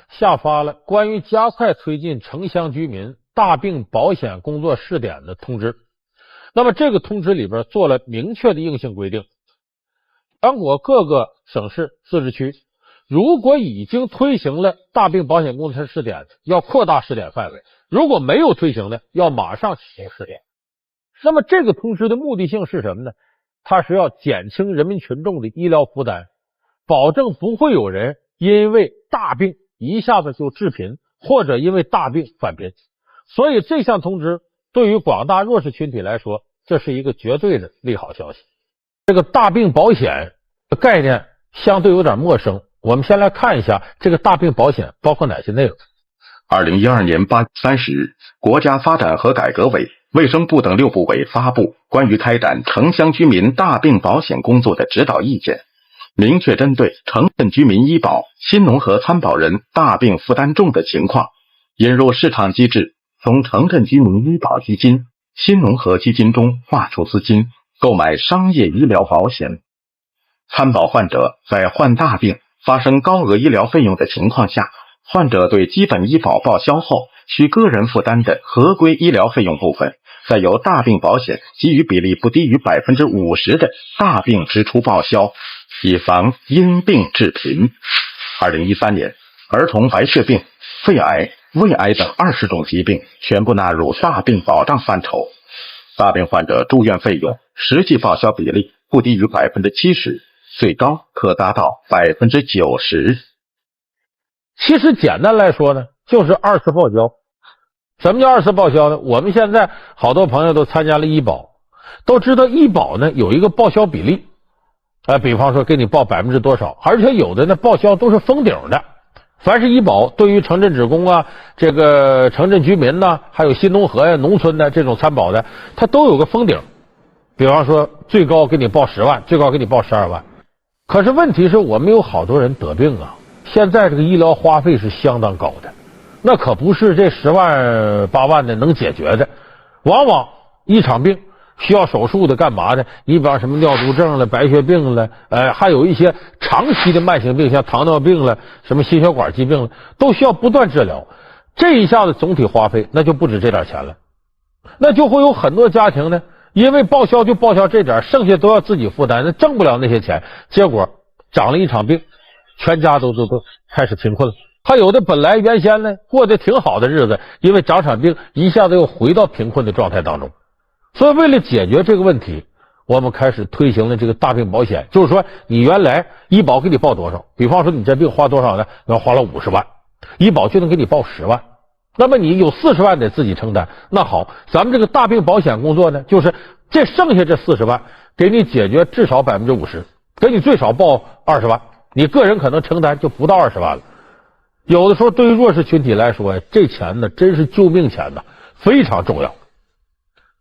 下发了关于加快推进城乡居民大病保险工作试点的通知。那么这个通知里边做了明确的硬性规定，全国各个省市自治区如果已经推行了大病保险工作试点，要扩大试点范围，如果没有推行的，要马上启动试点。那么这个通知的目的性是什么呢？它是要减轻人民群众的医疗负担，保证不会有人因为大病一下子就致贫，或者因为大病返贫。所以这项通知对于广大弱势群体来说，这是一个绝对的利好消息。这个大病保险的概念相对有点陌生，我们先来看一下这个大病保险包括哪些内容。2012年8月30日，国家发展和改革委、卫生部等6部委发布关于开展城乡居民大病保险工作的指导意见，明确针对城镇居民医保、新农合参保人大病负担重的情况，引入市场机制，从城镇居民医保基金、新农合基金中划出资金，购买商业医疗保险。参保患者在患大病发生高额医疗费用的情况下，患者对基本医保报销后需个人负担的合规医疗费用部分，再由大病保险给予比例不低于 50% 的大病支出报销，以防因病致贫。2013年，儿童白血病、肺癌、胃癌等20种疾病全部纳入大病保障范畴，大病患者住院费用实际报销比例不低于 70%， 最高可达到 90%。其实简单来说呢，就是二次报销。什么叫二次报销呢？我们现在好多朋友都参加了医保，都知道医保呢有一个报销比例，比方说给你报多少，而且有的呢报销都是封顶的。凡是医保对于城镇职工啊、这个城镇居民呢，还有新农合呀、农村的这种参保的，它都有个封顶。比方说最高给你报10万，最高给你报12万。可是问题是我们有好多人得病啊，现在这个医疗花费是相当高的，那可不是这10万8万的能解决的。往往一场病需要手术的干嘛的，你比方什么尿毒症了、白血病了，还有一些长期的慢性病，像糖尿病了、什么心血管疾病了，都需要不断治疗。这一下子总体花费那就不止这点钱了，那就会有很多家庭呢，因为报销就报销这点，剩下都要自己负担，那挣不了那些钱，结果长了一场病，全家都开始贫困了。还有的本来原先呢过得挺好的日子，因为长场病一下子又回到贫困的状态当中。所以为了解决这个问题，我们开始推行了这个大病保险，就是说你原来医保给你报多少，比方说你这病花多少呢？要花了50万，医保就能给你报10万，那么你有40万得自己承担。那好，咱们这个大病保险工作呢，就是这剩下这40万给你解决至少50%，给你最少报20万，你个人可能承担就不到20万了。有的时候对于弱势群体来说，这钱呢真是救命钱呢，非常重要。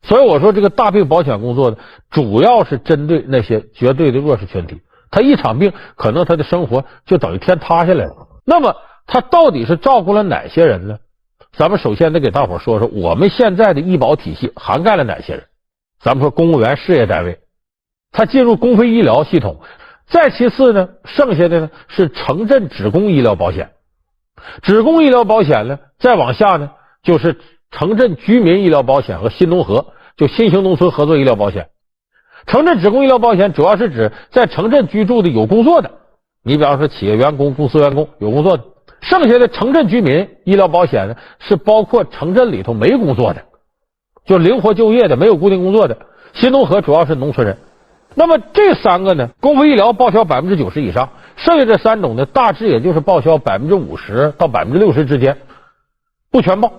所以我说这个大病保险工作呢，主要是针对那些绝对的弱势群体，他一场病可能他的生活就等于天塌下来了。那么他到底是照顾了哪些人呢？咱们首先得给大伙说说我们现在的医保体系涵盖了哪些人。咱们说公务员事业单位，他进入公费医疗系统，再其次呢，剩下的呢是城镇职工医疗保险。职工医疗保险呢，再往下呢就是城镇居民医疗保险和新农合，就新型农村合作医疗保险。城镇职工医疗保险主要是指在城镇居住的有工作的，你比方说企业员工、公司员工有工作的。剩下的城镇居民医疗保险呢，是包括城镇里头没工作的，就灵活就业的，没有固定工作的。新农合主要是农村人。那么这三个呢，公费医疗报销90%以上，剩下这3种呢，大致也就是报销50%到60%之间，不全报。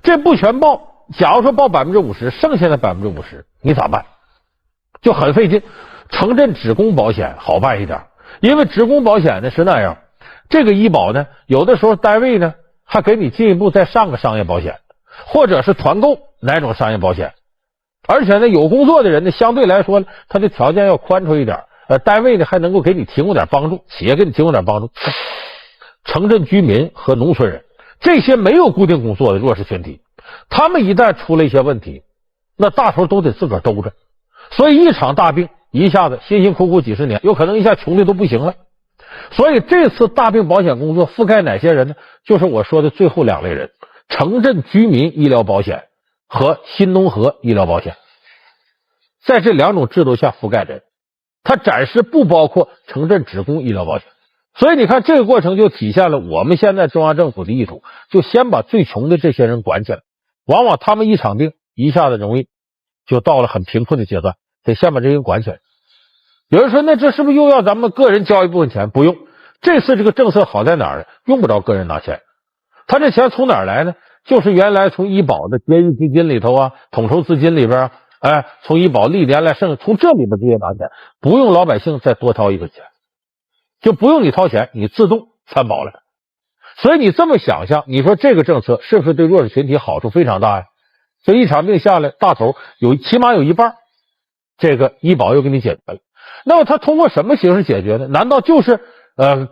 这不全报，假如说报50%，剩下的50%你咋办？就很费劲。城镇职工保险好办一点，因为职工保险呢是那样，这个医保呢，有的时候单位呢还给你进一步再上个商业保险，或者是团购哪种商业保险。而且呢，有工作的人呢，相对来说他的条件要宽绰一点，单位呢还能够给你提供点帮助，企业给你提供点帮助。城镇居民和农村人这些没有固定工作的弱势群体，他们一旦出了一些问题，那大头都得自个儿兜着。所以一场大病一下子辛辛苦苦几十年，有可能一下穷的都不行了。所以这次大病保险工作覆盖哪些人呢？就是我说的最后2类人，城镇居民医疗保险和新农合医疗保险。在这2种制度下覆盖的人，它暂时不包括城镇职工医疗保险。所以你看这个过程就体现了我们现在中央政府的意图，就先把最穷的这些人管起来，往往他们一场病一下子容易就到了很贫困的阶段，得先把这些人管起来。有人说那这是不是又要咱们个人交一部分钱？不用，这次这个政策好在哪儿呢？用不着个人拿钱，他这钱从哪儿来呢？就是原来从医保的结余基金里头啊，统筹资金里边从医保历年来剩从这里边直接拿钱，不用老百姓再多掏一分钱，就不用你掏钱，你自动参保了。所以你这么想象，你说这个政策是不是对弱势群体好处非常大呀？所以一场病下来，大头起码有一半这个医保又给你解决了。那么他通过什么形式解决呢？难道就是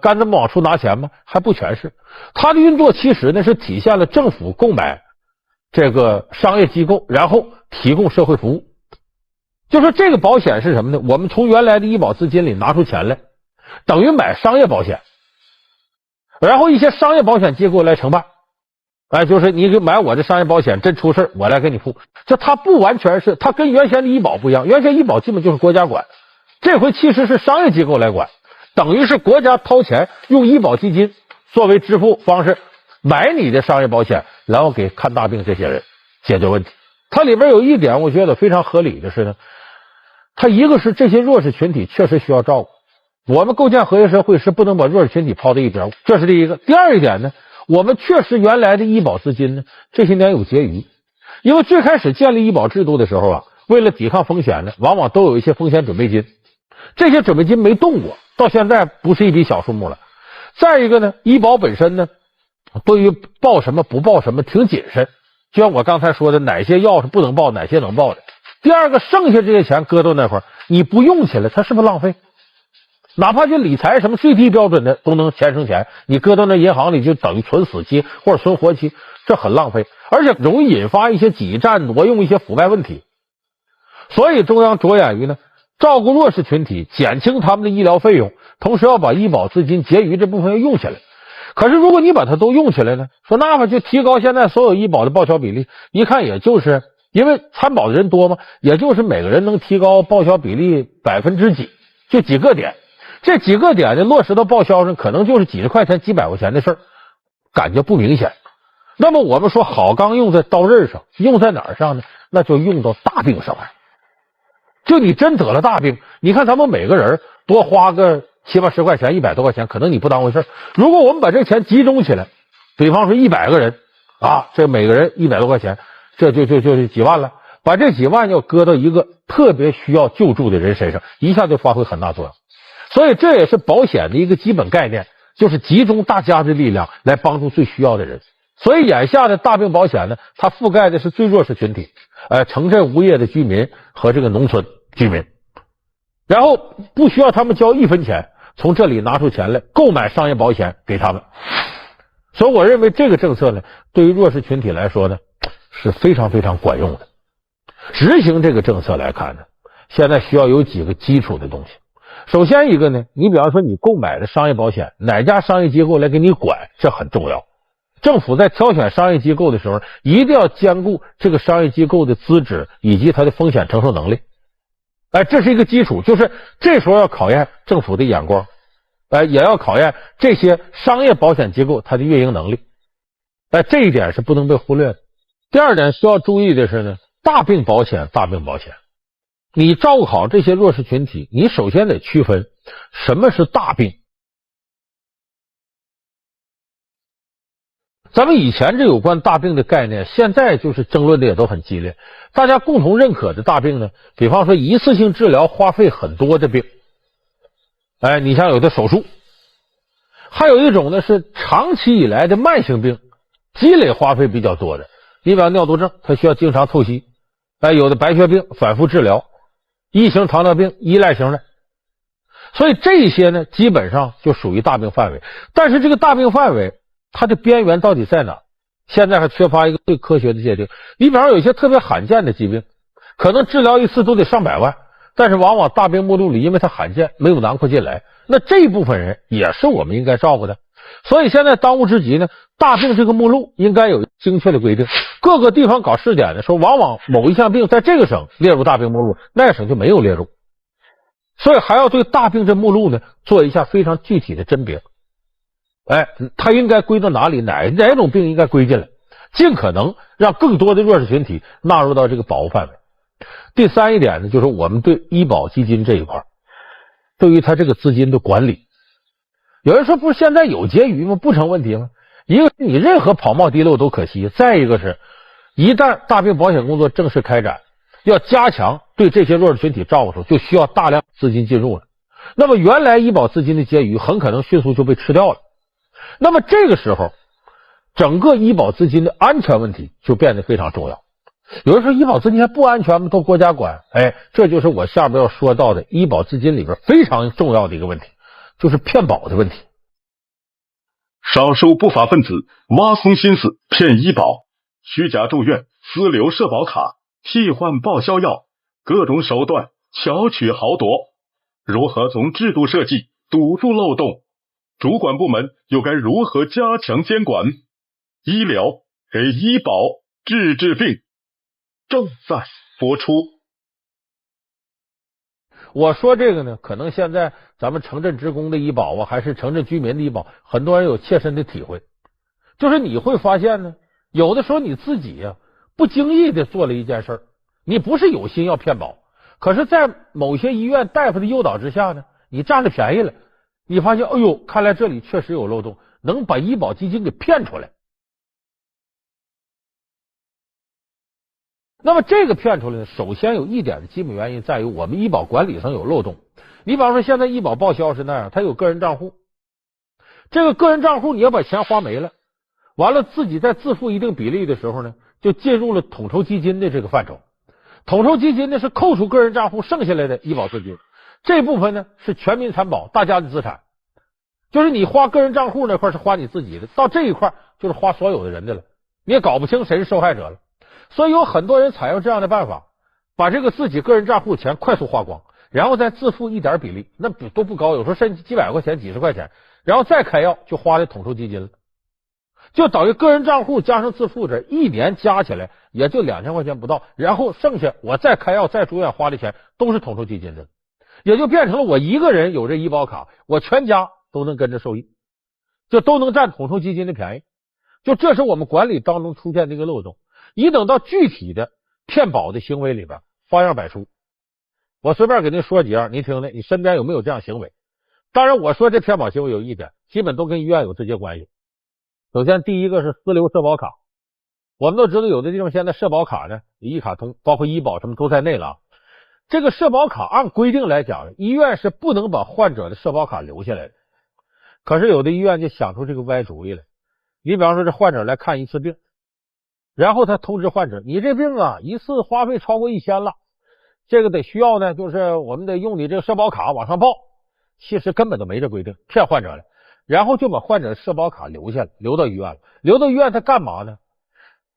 干这么往出拿钱吗？还不全是。它的运作其实呢是体现了政府购买这个商业机构，然后提供社会服务。就说这个保险是什么呢？我们从原来的医保资金里拿出钱来，等于买商业保险，然后一些商业保险机构来承办。就是你买我这商业保险，真出事我来给你付。这它不完全是，它跟原先的医保不一样，原先医保基本就是国家管，这回其实是商业机构来管，等于是国家掏钱用医保基金作为支付方式买你的商业保险，然后给看大病这些人解决问题。它里边有一点我觉得非常合理的是呢，它一个是这些弱势群体确实需要照顾，我们构建和谐社会是不能把弱势群体抛在一边，这是第一个。第二一点呢，我们确实原来的医保资金呢这些年有结余，因为最开始建立医保制度的时候啊，为了抵抗风险呢，往往都有一些风险准备金，这些准备金没动过，到现在不是一笔小数目了。再一个呢，医保本身呢对于报什么不报什么挺谨慎，就像我刚才说的，哪些药是不能报，哪些能报的。第二个，剩下这些钱搁到那块儿，你不用起来，它是不是浪费？哪怕就理财什么最低标准的都能钱生钱，你搁到那银行里就等于存死期或者存活期，这很浪费，而且容易引发一些挤占挪用、一些腐败问题。所以中央着眼于呢，照顾弱势群体，减轻他们的医疗费用，同时要把医保资金结余这部分要用起来。可是如果你把它都用起来呢，说那么就提高现在所有医保的报销比例，一看也就是因为参保的人多嘛，也就是每个人能提高报销比例几%，就几个点。这几个点呢落实到报销上，可能就是几十块钱、几百块钱的事儿，感觉不明显。那么我们说好钢用在刀刃上，用在哪儿上呢？那就用到大病上来。就你真得了大病，你看咱们每个人多花个70、80块钱，100多块钱，可能你不当回事。如果我们把这钱集中起来，比方说100个人啊，这每个人100多块钱，这就几万了。把这几万要搁到一个特别需要救助的人身上，一下就发挥很大作用。所以这也是保险的一个基本概念，就是集中大家的力量来帮助最需要的人。所以眼下的大病保险呢，它覆盖的是最弱势群体，城镇无业的居民和这个农村居民，然后不需要他们交1分钱，从这里拿出钱来购买商业保险给他们。所以我认为这个政策呢，对于弱势群体来说呢，是非常非常管用的。执行这个政策来看呢，现在需要有几个基础的东西。首先一个呢，你比方说你购买的商业保险，哪家商业机构来给你管，这很重要。政府在挑选商业机构的时候，一定要兼顾这个商业机构的资质以及它的风险承受能力。这是一个基础，就是这时候要考验政府的眼光，也要考验这些商业保险机构它的运营能力。这一点是不能被忽略的。第二点需要注意的是呢，大病保险，你照顾好这些弱势群体，你首先得区分什么是大病。咱们以前这有关大病的概念，现在就是争论的也都很激烈。大家共同认可的大病呢，比方说一次性治疗花费很多的病，你像有的手术，还有一种呢是长期以来的慢性病，积累花费比较多的，你比方尿毒症，它需要经常透析，有的白血病反复治疗，一型糖尿病依赖型的，所以这些呢基本上就属于大病范围。但是这个大病范围它的边缘到底在哪？现在还缺乏一个最科学的界定。你比方有一些特别罕见的疾病，可能治疗一次都得上百万，但是往往大病目录里因为它罕见没有囊括进来，那这一部分人也是我们应该照顾的。所以现在当务之急呢，大病这个目录应该有精确的规定。各个地方搞试点的时候，往往某一项病在这个省列入大病目录，那个省就没有列入，所以还要对大病这目录呢做一下非常具体的甄别。它应该归到哪里，哪种病应该归进来，尽可能让更多的弱势群体纳入到这个保护范围。第三一点呢，就是我们对医保基金这一块，对于它这个资金的管理，有人说不是现在有结余吗？不成问题吗？一个你任何跑冒滴漏都可惜，再一个是一旦大病保险工作正式开展，要加强对这些弱势群体照顾的时候，就需要大量资金进入了。那么原来医保资金的结余很可能迅速就被吃掉了。那么这个时候整个医保资金的安全问题就变得非常重要。有人说医保资金还不安全吗？都国家管。这就是我下边要说到的医保资金里边非常重要的一个问题，就是骗保的问题。少数不法分子挖空心思骗医保，虚假住院、私留社保卡、替换报销药，各种手段巧取豪夺。如何从制度设计堵住漏洞？主管部门又该如何加强监管？医疗给医保治病，正在播出。我说这个呢，可能现在咱们城镇职工的医保啊，还是城镇居民的医保，很多人有切身的体会。就是你会发现呢，有的时候你自己不经意的做了一件事，你不是有心要骗保，可是在某些医院大夫的诱导之下呢，你占了便宜了。你发现看来这里确实有漏洞，能把医保基金给骗出来。那么这个骗出来呢，首先有一点的基本原因在于我们医保管理上有漏洞。你比方说现在医保报销是那样，它有个人账户，这个个人账户你要把钱花没了，完了自己在自付一定比例的时候呢，就进入了统筹基金的这个范畴。统筹基金呢是扣除个人账户剩下来的医保资金，这部分呢是全民参保，大家的资产，就是你花个人账户那块是花你自己的，到这一块就是花所有的人的了，你也搞不清谁是受害者了。所以有很多人采用这样的办法，把这个自己个人账户钱快速花光，然后再自付一点比例，那都不高，有时候甚至几百块钱、几十块钱，然后再开药就花在统筹基金了，就等于个人账户加上自付这一年加起来也就2000块钱不到，然后剩下我再开药再住院花的钱都是统筹基金的，也就变成了我一个人有这医保卡，我全家都能跟着受益，就都能占统筹基金的便宜。就这是我们管理当中出现的一个漏洞。一等到具体的骗保的行为里边，花样百出。我随便给您说几样，您听听，你身边有没有这样行为？当然，我说这骗保行为有一点，基本都跟医院有直接关系。首先，第一个是私留社保卡。我们都知道，有的地方现在社保卡呢，一卡通，包括医保什么都在内了啊。这个社保卡按规定来讲，医院是不能把患者的社保卡留下来的。可是有的医院就想出这个歪主意来。你比方说，这患者来看一次病，然后他通知患者，你这病啊，一次花费超过1000了，这个得需要呢，就是我们得用你这个社保卡往上报。其实根本都没这规定，骗患者了。然后就把患者的社保卡留下来，留到医院了。留到医院他干嘛呢？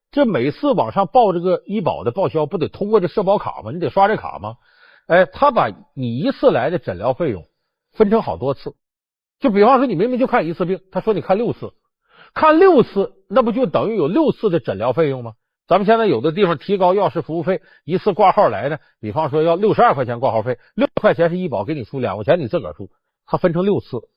这每次往上报这个医保的报销，不得通过这社保卡吗？你得刷这卡吗？他把你一次来的诊疗费用分成好多次。就比方说你明明就看一次病，他说你看6次，看6次，那不就等于有6次的诊疗费用吗？咱们现在有的地方提高药师服务费，一次挂号来的，比方说要62块钱挂号费，6块钱是医保给你出，2块钱你自个儿出，他分成6次。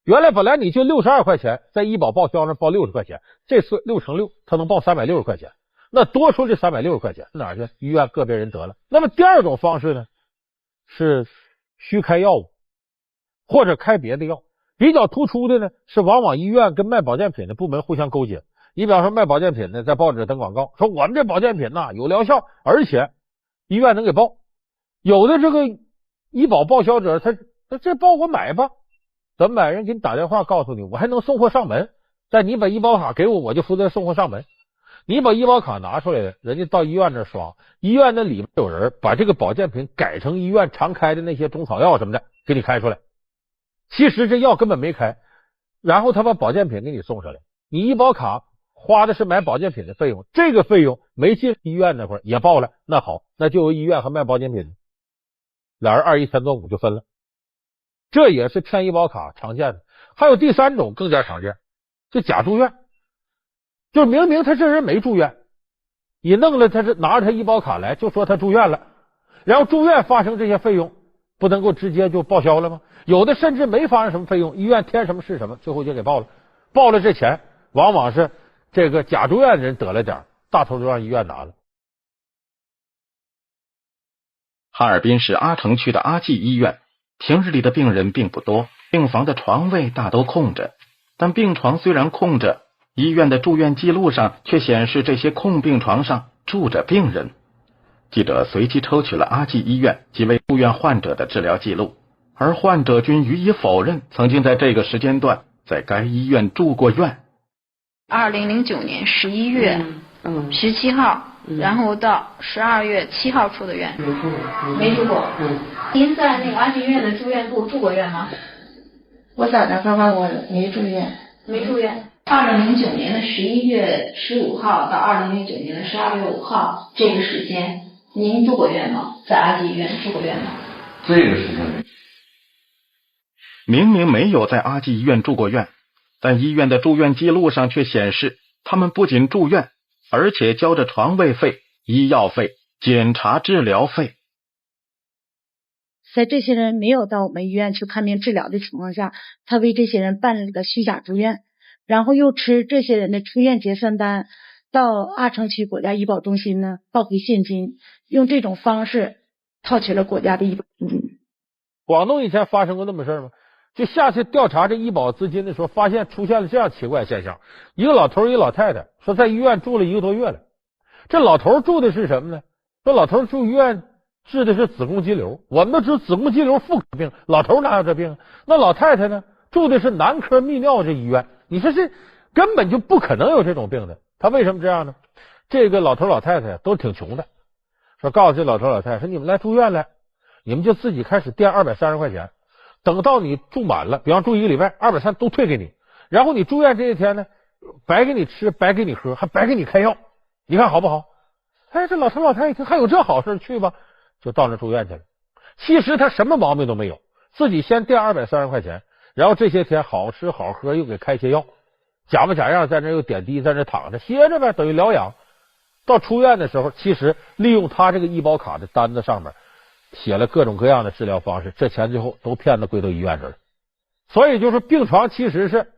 原来本来你就62块钱，在医保报销上报60块钱，这次6乘6，他能报360块钱，那多出这360块钱哪儿去？医院个别人得了。那么第二种方式呢，是虚开药物或者开别的药。比较突出的呢，是往往医院跟卖保健品的部门互相勾结。你比方说卖保健品的在报纸登广告，说我们这保健品呐有疗效，而且医院能给报。有的这个医保报销者，他这报我买吧，怎么买？人给你打电话告诉你，我还能送货上门。但你把医保卡给我，我就负责送货上门。你把医保卡拿出来了，人家到医院这刷，医院那里面有人把这个保健品改成医院常开的那些中草药什么的，给你开出来。其实这药根本没开，然后他把保健品给你送上来。你医保卡花的是买保健品的费用，这个费用没进医院那会儿也报了，那好，那就由医院和卖保健品的俩人21钱多5就分了。这也是骗医保卡常见的。还有第三种更加常见，就假住院。就是明明他这人没住院，你弄了他是拿着他医保卡来，就说他住院了，然后住院发生这些费用不能够直接就报销了吗？有的甚至没发生什么费用，医院填什么是什么，最后就给报了。报了这钱往往是这个假住院的人得了点，大头就让医院拿了。哈尔滨市阿城区的阿济医院，平日里的病人并不多，病房的床位大都空着。但病床虽然空着，医院的住院记录上却显示这些空病床上住着病人。记者随机抽取了阿济医院几位住院患者的治疗记录，而患者均予以否认曾经在这个时间段在该医院住过院。2009年11月17号，然后到12月7号出的院。没住过。您在那个阿济医院的住院部住过院吗？我在那刚刚我没住院。没住院。2009年的11月15号到2009年的12月5号这个时间，您住过院吗？在阿济医院住过院吗？这个时间明明没有在阿济医院住过院，但医院的住院记录上却显示，他们不仅住院，而且交着床位费、医药费、检查治疗费。在这些人没有到我们医院去看病治疗的情况下，他为这些人办了个虚假住院，然后又吃这些人的出院结算单，到阿城区国家医保中心呢报回现金，用这种方式套取了国家的医保资金。广东以前发生过那么事吗？就下去调查这医保资金的时候，发现出现了这样奇怪现象：一个老头一个老太太说在医院住了1个多月了。这老头住的是什么呢？说老头住医院治的是子宫肌瘤，我们都知道子宫肌瘤妇科病，老头哪有这病？那老太太呢，住的是男科泌尿这医院。你说这根本就不可能有这种病的，他为什么这样呢？这个老头老太太都挺穷的，说告诉这老头老太太说，你们来住院来，你们就自己开始垫230块钱，等到你住满了，比方住1个礼拜，230都退给你，然后你住院这一天呢，白给你吃，白给你喝，还白给你开药，你看好不好？哎，这老头老太太一听还有这好事，去吧，就到那住院去了。其实他什么毛病都没有，自己先垫230块钱，然后这些天好吃好喝，又给开些药，假模假样在那又点滴，在那躺着歇着呗，等于疗养。到出院的时候，其实利用他这个医保卡的单子上面写了各种各样的治疗方式，这钱最后都骗子归到医院这儿了。所以就是病床其实是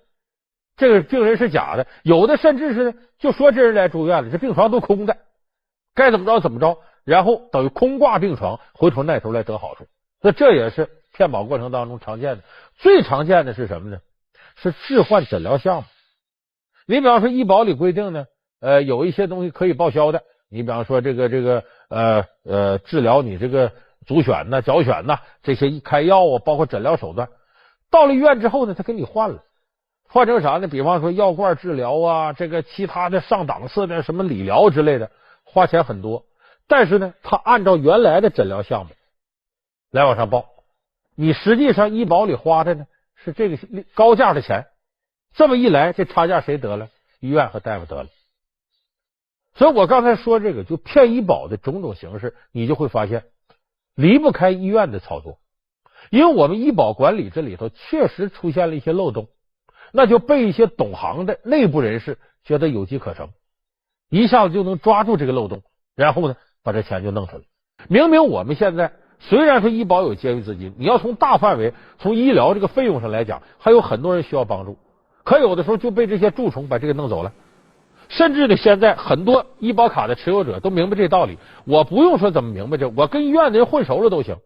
这个病人是假的，有的甚至是就说这人来住院了，这病床都空的，该怎么着怎么着，然后等于空挂病床，回头那头来得好处。那这也是骗保过程当中常见的。最常见的是什么呢？是置换诊疗项目。你比方说医保里规定呢，有一些东西可以报销的，你比方说这个治疗你这个足癣呐、脚癣呐，这些开药啊，包括诊疗手段，到了医院之后呢，他给你换了。换成啥呢？比方说药罐治疗啊，这个其他的上档次的什么理疗之类的，花钱很多。但是呢，他按照原来的诊疗项目来往上报，你实际上医保里花的呢是这个高价的钱。这么一来，这差价谁得了？医院和大夫得了。所以我刚才说这个就骗医保的种种形式，你就会发现离不开医院的操作。因为我们医保管理这里头确实出现了一些漏洞，那就被一些懂行的内部人士觉得有机可乘，一下子就能抓住这个漏洞，然后呢把这钱就弄出来。明明我们现在虽然说医保有结余资金，你要从大范围从医疗这个费用上来讲，还有很多人需要帮助，可有的时候就被这些蛀虫把这个弄走了。甚至呢，现在很多医保卡的持有者都明白这道理，我不用说怎么明白这，我跟医院的人混熟了都行。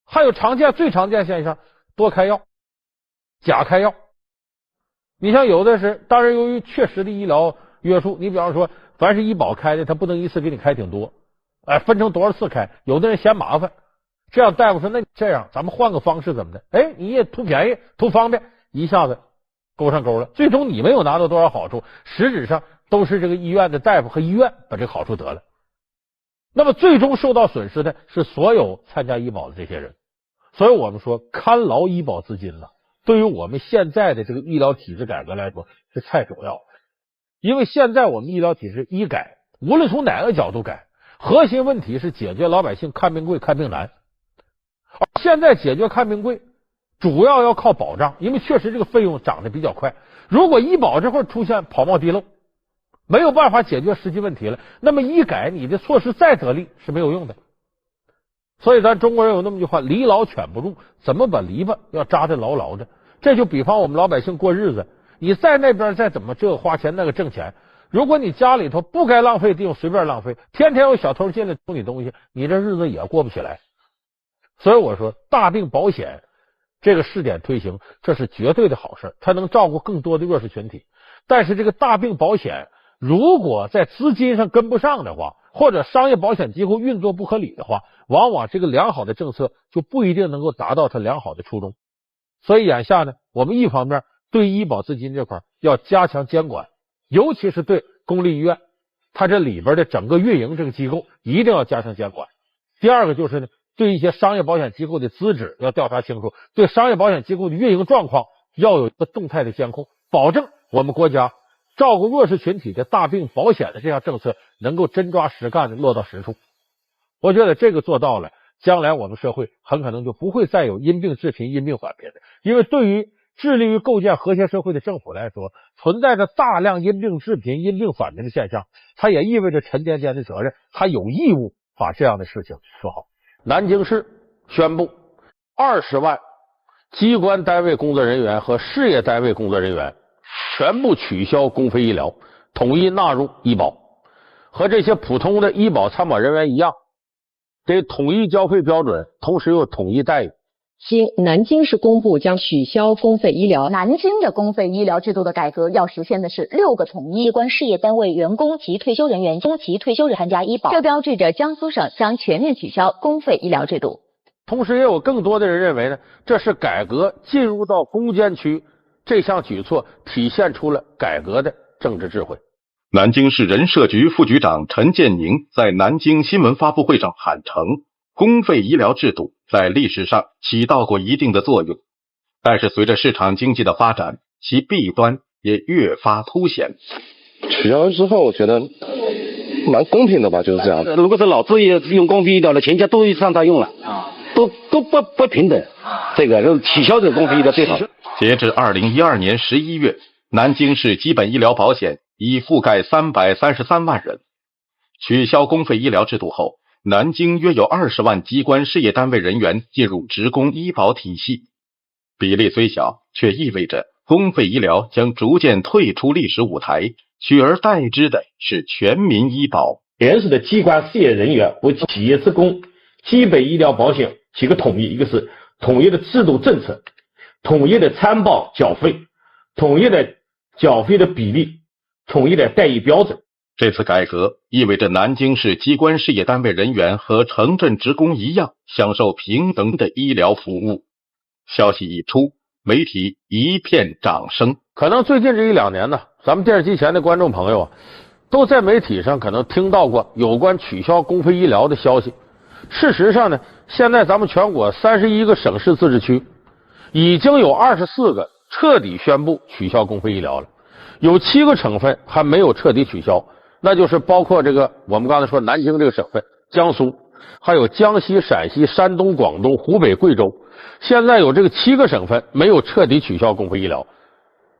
还有最常见现象，多开药、假开药。你像有的是，当然由于确实的医疗约束，你比方说凡是医保开的，他不能一次给你开挺多，分成多少次开，有的人嫌麻烦，这样大夫说那这样咱们换个方式怎么的，你也图便宜图方便，一下子勾上钩了，最终你没有拿到多少好处，实质上都是这个医院的大夫和医院把这个好处得了。那么最终受到损失的是所有参加医保的这些人。所以我们说看牢医保资金了，对于我们现在的这个医疗体制改革来说是太重要了。因为现在我们医疗体制一改，无论从哪个角度改，核心问题是解决老百姓看病贵看病难。而现在解决看病贵主要靠保障，因为确实这个费用涨得比较快。如果医保这会儿出现跑冒滴漏，没有办法解决实际问题了，那么医改你的措施再得力是没有用的。所以咱中国人有那么句话，篱牢犬不入，怎么把篱笆要扎得牢牢的。这就比方我们老百姓过日子，你在那边再怎么这个花钱那个挣钱，如果你家里头不该浪费的地方随便浪费，天天有小偷进来偷你东西，你这日子也过不起来。所以我说大病保险这个试点推行，这是绝对的好事，它能照顾更多的弱势群体。但是这个大病保险如果在资金上跟不上的话，或者商业保险机构运作不合理的话，往往这个良好的政策就不一定能够达到它良好的初衷。所以眼下呢，我们一方面对医保资金这块要加强监管，尤其是对公立医院，它这里边的整个运营这个机构一定要加强监管。第二个就是呢，对一些商业保险机构的资质要调查清楚，对商业保险机构的运营状况要有一个动态的监控，保证我们国家照顾弱势群体的大病保险的这项政策能够真抓实干的落到实处。我觉得这个做到了，将来我们社会很可能就不会再有因病致贫因病缓贫的。因为对于致力于构建和谐社会的政府来说，存在着大量因病致贫因病缓贫的现象，它也意味着沉甸甸的责任，它有义务把这样的事情说好。南京市宣布20万机关单位工作人员和事业单位工作人员全部取消公费医疗，统一纳入医保，和这些普通的医保参保人员一样，这统一交费标准，同时又统一待遇。新南京市公布将取消公费医疗。南京的公费医疗制度的改革要实现的是6个统一，机关事业单位员工及退休人员终其退休日参加医保，这标志着江苏省将全面取消公费医疗制度。同时也有更多的人认为呢，这是改革进入到攻坚区，这项举措体现出了改革的政治智慧。南京市人社局副局长陈建宁在南京新闻发布会上坦诚，公费医疗制度在历史上起到过一定的作用，但是随着市场经济的发展，其弊端也越发凸显。取消之后，我觉得蛮公平的吧，就是这样。如果是老资业用公费医疗的，全家都让他用了，都不平等。这个就取消这个公费医疗最好。截至2012年11月，南京市基本医疗保险已覆盖333万人。取消公费医疗制度后，南京约有20万机关事业单位人员进入职工医保体系，比例虽小，却意味着公费医疗将逐渐退出历史舞台，取而代之的是全民医保。全市的机关事业人员为企业职工基本医疗保险起个统一，一个是统一的制度政策，统一的参保缴费，统一的缴费的比例，统一的待遇标准。这次改革意味着南京市机关事业单位人员和城镇职工一样享受平等的医疗服务。消息一出，媒体一片掌声。可能最近这1-2年呢，咱们电视机前的观众朋友啊，都在媒体上可能听到过有关取消公费医疗的消息。事实上呢，现在咱们全国31个省市自治区已经有24个彻底宣布取消公费医疗了，有7个省份还没有彻底取消，那就是包括这个我们刚才说南京这个省份、江苏，还有江西、陕西、山东、广东、湖北、贵州，现在有这个7个省份没有彻底取消公费医疗。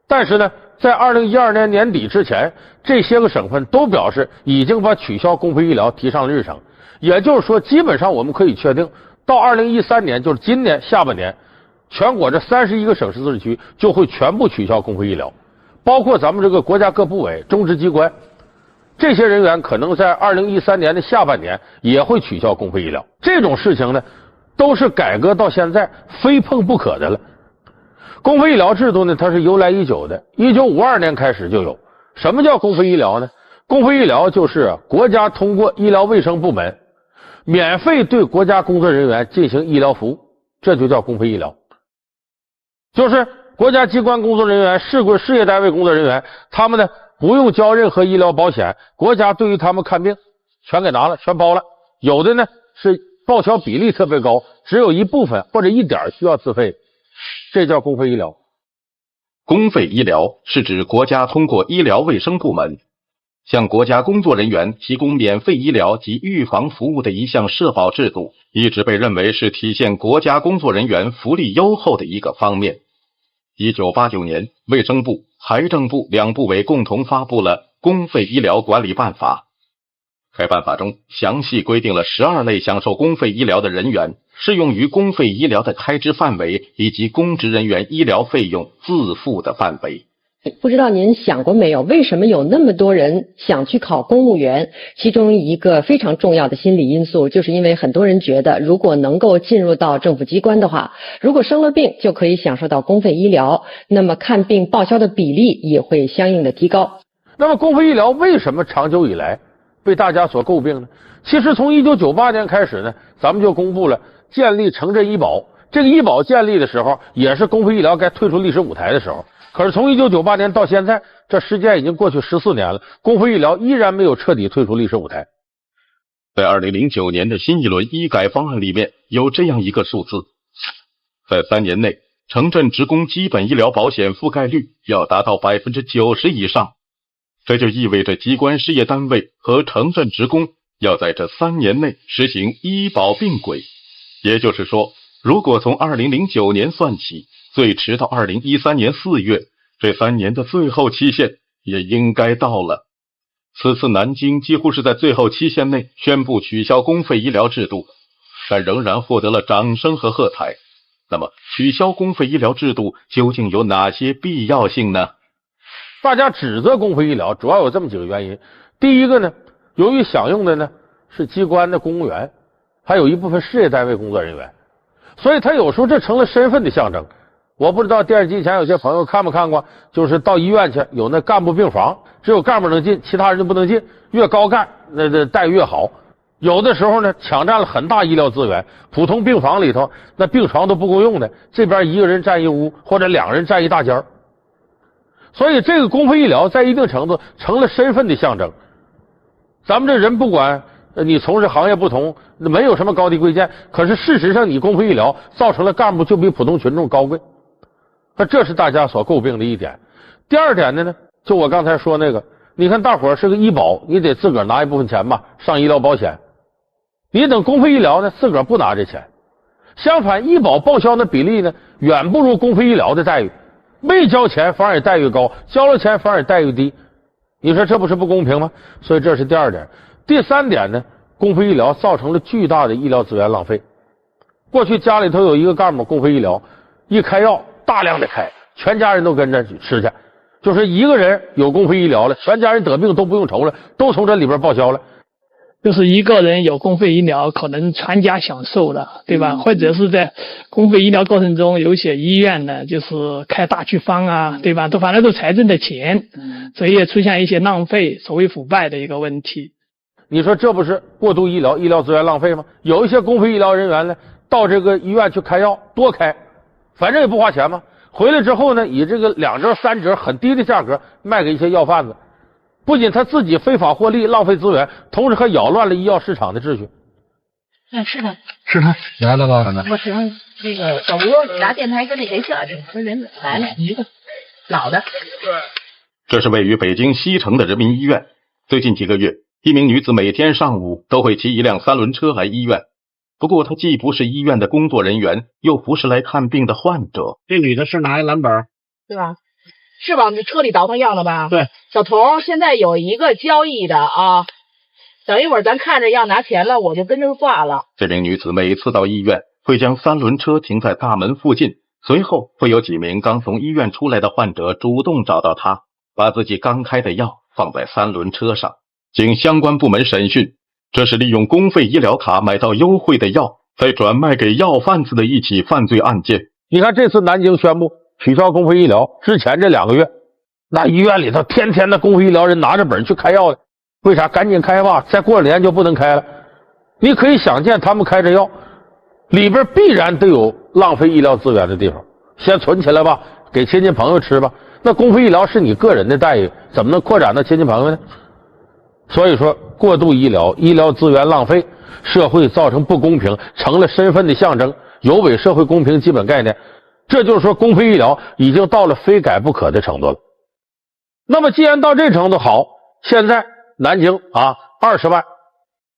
但是呢，在2012年年底之前，这些个省份都表示已经把取消公费医疗提上了日程。也就是说，基本上我们可以确定，到2013年，就是今年下半年，全国这31个省市自治区就会全部取消公费医疗，包括咱们这个国家各部委、中直机关，这些人员可能在2013年的下半年也会取消公费医疗。这种事情呢，都是改革到现在非碰不可的了。公费医疗制度呢，它是由来已久的，1952年开始就有。什么叫公费医疗呢？公费医疗就是国家通过医疗卫生部门免费对国家工作人员进行医疗服务，这就叫公费医疗。就是国家机关工作人员、事业单位工作人员，他们呢不用交任何医疗保险，国家对于他们看病全给拿了，全包了。有的呢是报销比例特别高，只有一部分或者一点需要自费，这叫公费医疗。公费医疗是指国家通过医疗卫生部门向国家工作人员提供免费医疗及预防服务的一项社保制度，一直被认为是体现国家工作人员福利优厚的一个方面。1989年，卫生部、财政部2部委共同发布了《公费医疗管理办法》。该办法中详细规定了12类享受公费医疗的人员适用于公费医疗的开支范围以及公职人员医疗费用自付的范围。不知道您想过没有，为什么有那么多人想去考公务员？其中一个非常重要的心理因素，就是因为很多人觉得，如果能够进入到政府机关的话，如果生了病就可以享受到公费医疗，那么看病报销的比例也会相应的提高。那么公费医疗为什么长久以来被大家所诟病呢？其实从1998年开始呢，咱们就公布了建立城镇医保。这个医保建立的时候，也是公费医疗该退出历史舞台的时候。可是从1998年到现在，这时间已经过去14年了，公费医疗依然没有彻底退出历史舞台。在2009年的新一轮医改方案里面，有这样一个数字，在3年内，城镇职工基本医疗保险覆盖率要达到 90% 以上。这就意味着机关事业单位和城镇职工要在这3年内实行医保并轨。也就是说，如果从2009年算起，最迟到2013年4月，这3年的最后期限也应该到了。此次南京几乎是在最后期限内宣布取消公费医疗制度，但仍然获得了掌声和喝彩。那么，取消公费医疗制度究竟有哪些必要性呢？大家指责公费医疗主要有这么几个原因。第一个呢，由于享用的呢是机关的公务员，还有一部分事业单位工作人员，所以他有时候这成了身份的象征。我不知道电视机前有些朋友看没看过，就是到医院去有那干部病房，只有干部能进，其他人就不能进，越高干那待遇越好。有的时候呢抢占了很大医疗资源，普通病房里头那病床都不够用的，这边一个人占一屋或者2人占一大间。所以这个公费医疗在一定程度成了身份的象征。咱们这人不管你从事行业不同，没有什么高低贵贱，可是事实上你公费医疗造成了干部就比普通群众高贵，那这是大家所诟病的一点。第二点的呢，就我刚才说那个，你看大伙儿是个医保，你得自个儿拿一部分钱吧上医疗保险，你等公费医疗呢自个儿不拿这钱。相反，医保报销的比例呢远不如公费医疗的待遇，没交钱反而待遇高，交了钱反而待遇低，你说这不是不公平吗？所以这是第二点。第三点呢，公费医疗造成了巨大的医疗资源浪费。过去家里头有一个干部公费医疗，一开药大量的开，全家人都跟着吃去，就是一个人有公费医疗了，全家人得病都不用愁了，都从这里边报销了。就是一个人有公费医疗，可能全家享受了，对吧？或者是在公费医疗过程中，有些医院呢，就是开大处方啊，对吧？反正都财政的钱，所以也出现一些浪费、所谓腐败的一个问题。你说这不是过度医疗、医疗资源浪费吗？有一些公费医疗人员呢，到这个医院去开药，多开，反正也不花钱嘛。回来之后呢，以这个2折、3折很低的价格卖给一些药贩子。不仅他自己非法获利、浪费资源，同时还扰乱了医药市场的秩序。是的，是他来了吧？我是那个小吴拿电台跟那谁去了，这人来了，一个老的。这是位于北京西城的人民医院。最近几个月，一名女子每天上午都会骑一辆3轮车来医院。不过她既不是医院的工作人员，又不是来看病的患者。这女的是拿一蓝本，对吧？是往这车里倒腾药的吧？对，小童，现在有一个交易的啊，等一会儿咱看着要拿钱了，我就跟着挂了。这名女子每次到医院会将3轮车停在大门附近，随后会有几名刚从医院出来的患者主动找到她，把自己刚开的药放在3轮车上。经相关部门审讯，这是利用公费医疗卡买到优惠的药，再转卖给药贩子的一起犯罪案件。你看这次南京宣布取消公费医疗之前这2个月，那医院里头天天的公费医疗人拿着本去开药的，为啥？赶紧开吧，再过年就不能开了。你可以想见，他们开着药里边必然都有浪费医疗资源的地方，先存起来吧，给亲戚朋友吃吧。那公费医疗是你个人的待遇，怎么能扩展到亲戚朋友呢？所以说，过度医疗、医疗资源浪费，社会造成不公平，成了身份的象征，有违社会公平基本概念。这就是说，公费医疗已经到了非改不可的程度了。那么既然到这程度，好，现在南京20万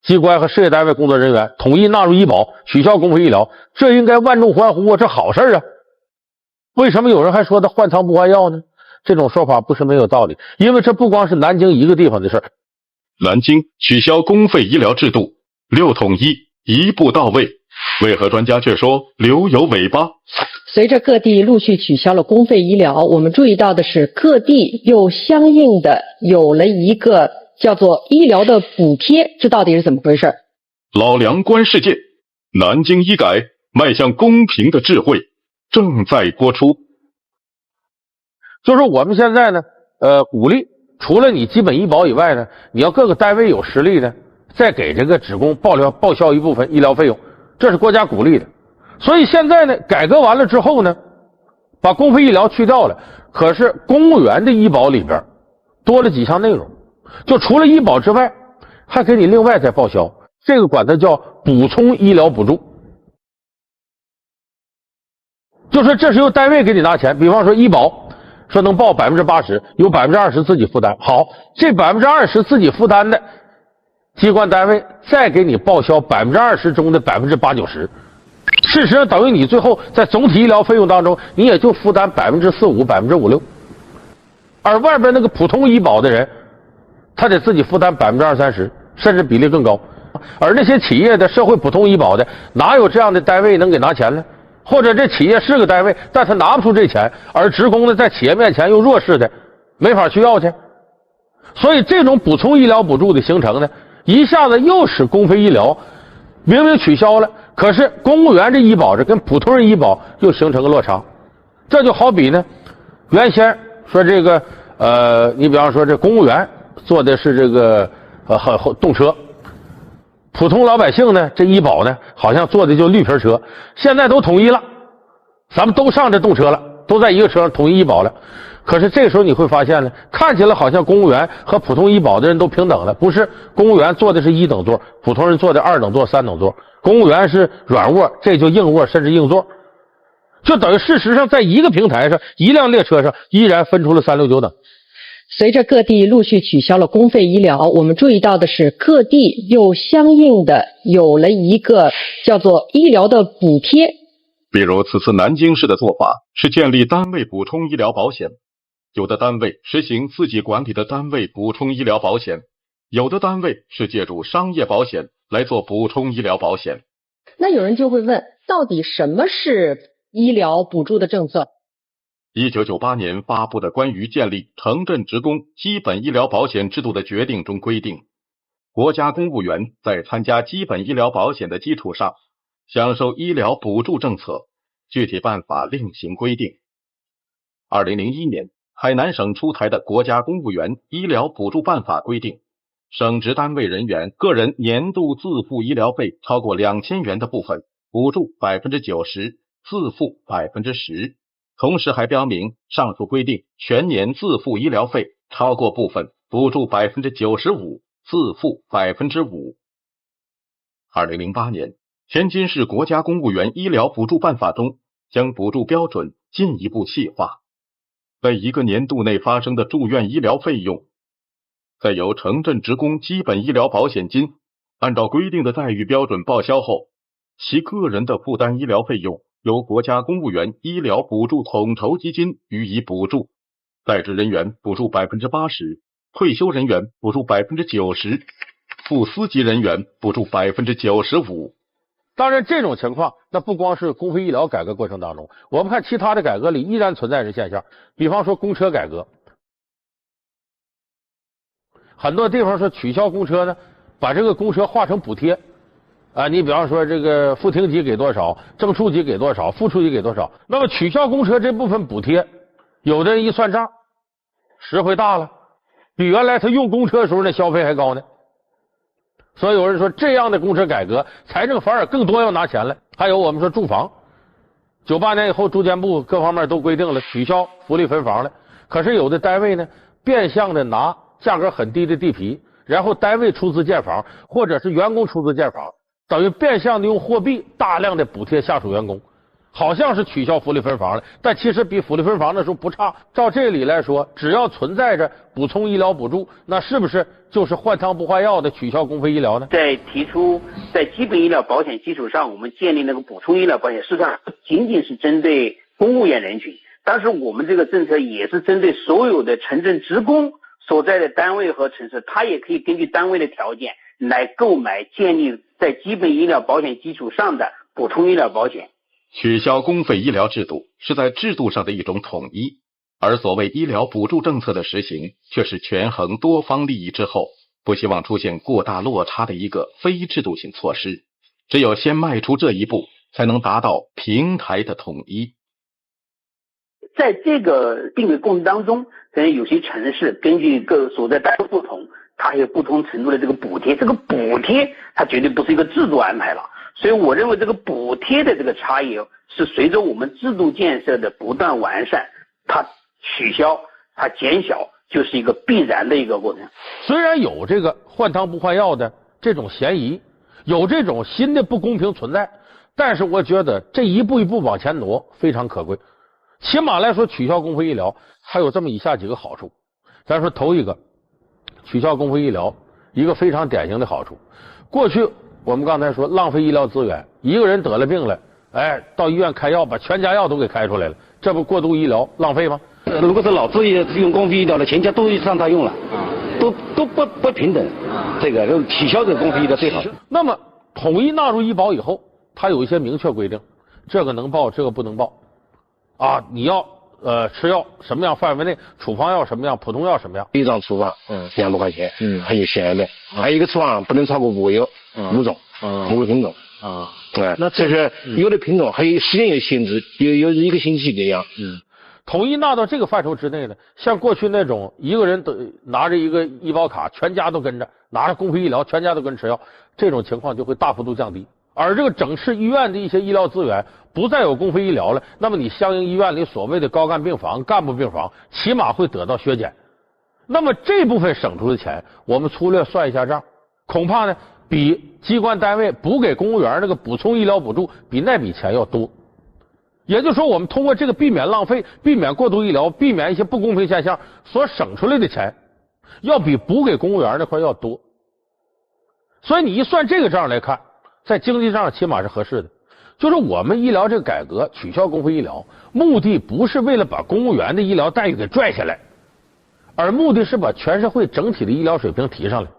机关和事业单位工作人员统一纳入医保，取消公费医疗，这应该万众欢呼啊，这好事啊。为什么有人还说他换汤不换药呢？这种说法不是没有道理，因为这不光是南京一个地方的事。南京取消公费医疗制度，6统一，一步到位，为何专家却说留有尾巴？随着各地陆续取消了公费医疗，我们注意到的是，各地又相应的有了一个叫做医疗的补贴，这到底是怎么回事？老梁观世界，南京医改迈向公平的智慧正在播出。就是我们现在呢，鼓励除了你基本医保以外呢，你要各个单位有实力呢，再给这个职工报销一部分医疗费用，这是国家鼓励的。所以现在呢，改革完了之后呢，把公费医疗去掉了，可是公务员的医保里边多了几项内容，就除了医保之外，还给你另外再报销，这个管它叫补充医疗补助。就说这是由单位给你拿钱，比方说医保说能报80%，有20%自己负担。好，这20%自己负担的机关单位再给你报销20%中的80%、90%。事实上等于你最后在总体医疗费用当中，你也就负担45%、56%。而外边那个普通医保的人，他得自己负担20%、30%，甚至比例更高。而那些企业的社会普通医保的，哪有这样的单位能给拿钱呢？或者这企业是个单位，但他拿不出这钱，而职工呢在企业面前又弱势的，没法去要去。所以这种补充医疗补助的形成呢，一下子又使公费医疗明明取消了，可是公务员这医保这跟普通人医保又形成个落差。这就好比呢，原先说这个你比方说这公务员坐的是这个动车，普通老百姓呢这医保呢好像坐的就绿皮车，现在都统一了，咱们都上这动车了，都在一个车上统一医保了。可是这时候你会发现呢，看起来好像公务员和普通医保的人都平等了，不是，公务员坐的是1等座，普通人坐的2等座、3等座。公务员是软卧，这就硬卧甚至硬座，就等于事实上在一个平台上，一辆列车上依然分出了3、6、9等。随着各地陆续取消了公费医疗，我们注意到的是，各地又相应的有了一个叫做医疗的补贴。比如此次南京市的做法是建立单位补充医疗保险，有的单位实行自己管理的单位补充医疗保险，有的单位是借助商业保险来做补充医疗保险。那有人就会问，到底什么是医疗补助的政策？ 1998年发布的关于建立城镇职工基本医疗保险制度的决定中规定，国家公务员在参加基本医疗保险的基础上，享受医疗补助政策，具体办法另行规定。2001年，海南省出台的《国家公务员医疗补助办法》规定，省直单位人员个人年度自付医疗费超过2000元的部分，补助 90%， 自付 10%。同时还标明，上述规定全年自付医疗费超过部分，补助 95%， 自付 5%。2008年，天津市国家公务员医疗补助办法中将补助标准进一步细化，在一个年度内发生的住院医疗费用，在由城镇职工基本医疗保险金按照规定的待遇标准报销后，其个人的负担医疗费用由国家公务员医疗补助统筹基金予以补助，在职人员补助 80%， 退休人员补助 90%， 副司级人员补助 95%。 当然这种情况那不光是公费医疗改革过程当中，我们看其他的改革里依然存在这现象。比方说公车改革，很多地方是取消公车呢，把这个公车划成补贴啊，你比方说这个副厅级给多少，正处级给多少，副处级给多少。那么取消公车这部分补贴，有的人一算账，实惠大了，比原来他用公车的时候那消费还高呢。所以有人说这样的公车改革，财政反而更多要拿钱了。还有我们说住房，98年以后住建部各方面都规定了取消福利分房了，可是有的单位呢变相的拿价格很低的地皮，然后单位出资建房，或者是员工出资建房，等于变相的用货币大量的补贴下属员工，好像是取消福利分房了，但其实比福利分房的时候不差。照这里来说，只要存在着补充医疗补助，那是不是就是换汤不换药的取消公费医疗呢？在提出在基本医疗保险基础上，我们建立那个补充医疗保险，实际上不仅仅是针对公务员人群，当时我们这个政策也是针对所有的城镇职工所在的单位和城市，他也可以根据单位的条件来购买建立在基本医疗保险基础上的补充医疗保险。取消公费医疗制度是在制度上的一种统一，而所谓医疗补助政策的实行，却是权衡多方利益之后，不希望出现过大落差的一个非制度性措施。只有先迈出这一步，才能达到平台的统一。在这个定位过程当中，可能有些城市根据各所在单位不同，它有不同程度的这个补贴，这个补贴它绝对不是一个制度安排了。所以我认为这个补贴的这个差异是随着我们制度建设的不断完善，它取消它减小就是一个必然的一个过程。虽然有这个换汤不换药的这种嫌疑，有这种新的不公平存在，但是我觉得这一步一步往前挪非常可贵。起码来说，取消公费医疗还有这么以下几个好处。咱说头一个，取消公费医疗一个非常典型的好处，过去我们刚才说浪费医疗资源，一个人得了病了，哎，到医院开药把全家药都给开出来了，这不过度医疗浪费吗？如果是老资用公费医疗的，全家都让他用了，都不平等，这个就取消这个公费医疗最好。那么统一纳入医保以后，它有一些明确规定，这个能报，这个不能报啊，你要吃药什么样范围内，处方药什么样，普通药什么样。一张处方，2多块钱，很有限的。还有一个处方不能超过5种，5个品种。那这是有的品种还有时间有限制，有1个星期这样。统一纳到这个范畴之内呢，像过去那种一个人拿着一个医保卡，全家都跟着，拿着公费医疗，全家都跟着吃药，这种情况就会大幅度降低。而这个整市医院的一些医疗资源不再有公费医疗了，那么你相应医院里所谓的高干病房、干部病房，起码会得到削减。那么这部分省出的钱，我们粗略算一下账，恐怕呢比机关单位补给公务员那个补充医疗补助比那笔钱要多。也就是说，我们通过这个避免浪费、避免过度医疗、避免一些不公平现象所省出来的钱，要比补给公务员那块要多。所以你一算这个账来看，在经济上起码是合适的。就是我们医疗这个改革，取消公费医疗，目的不是为了把公务员的医疗待遇给拽下来，而目的是把全社会整体的医疗水平提上来。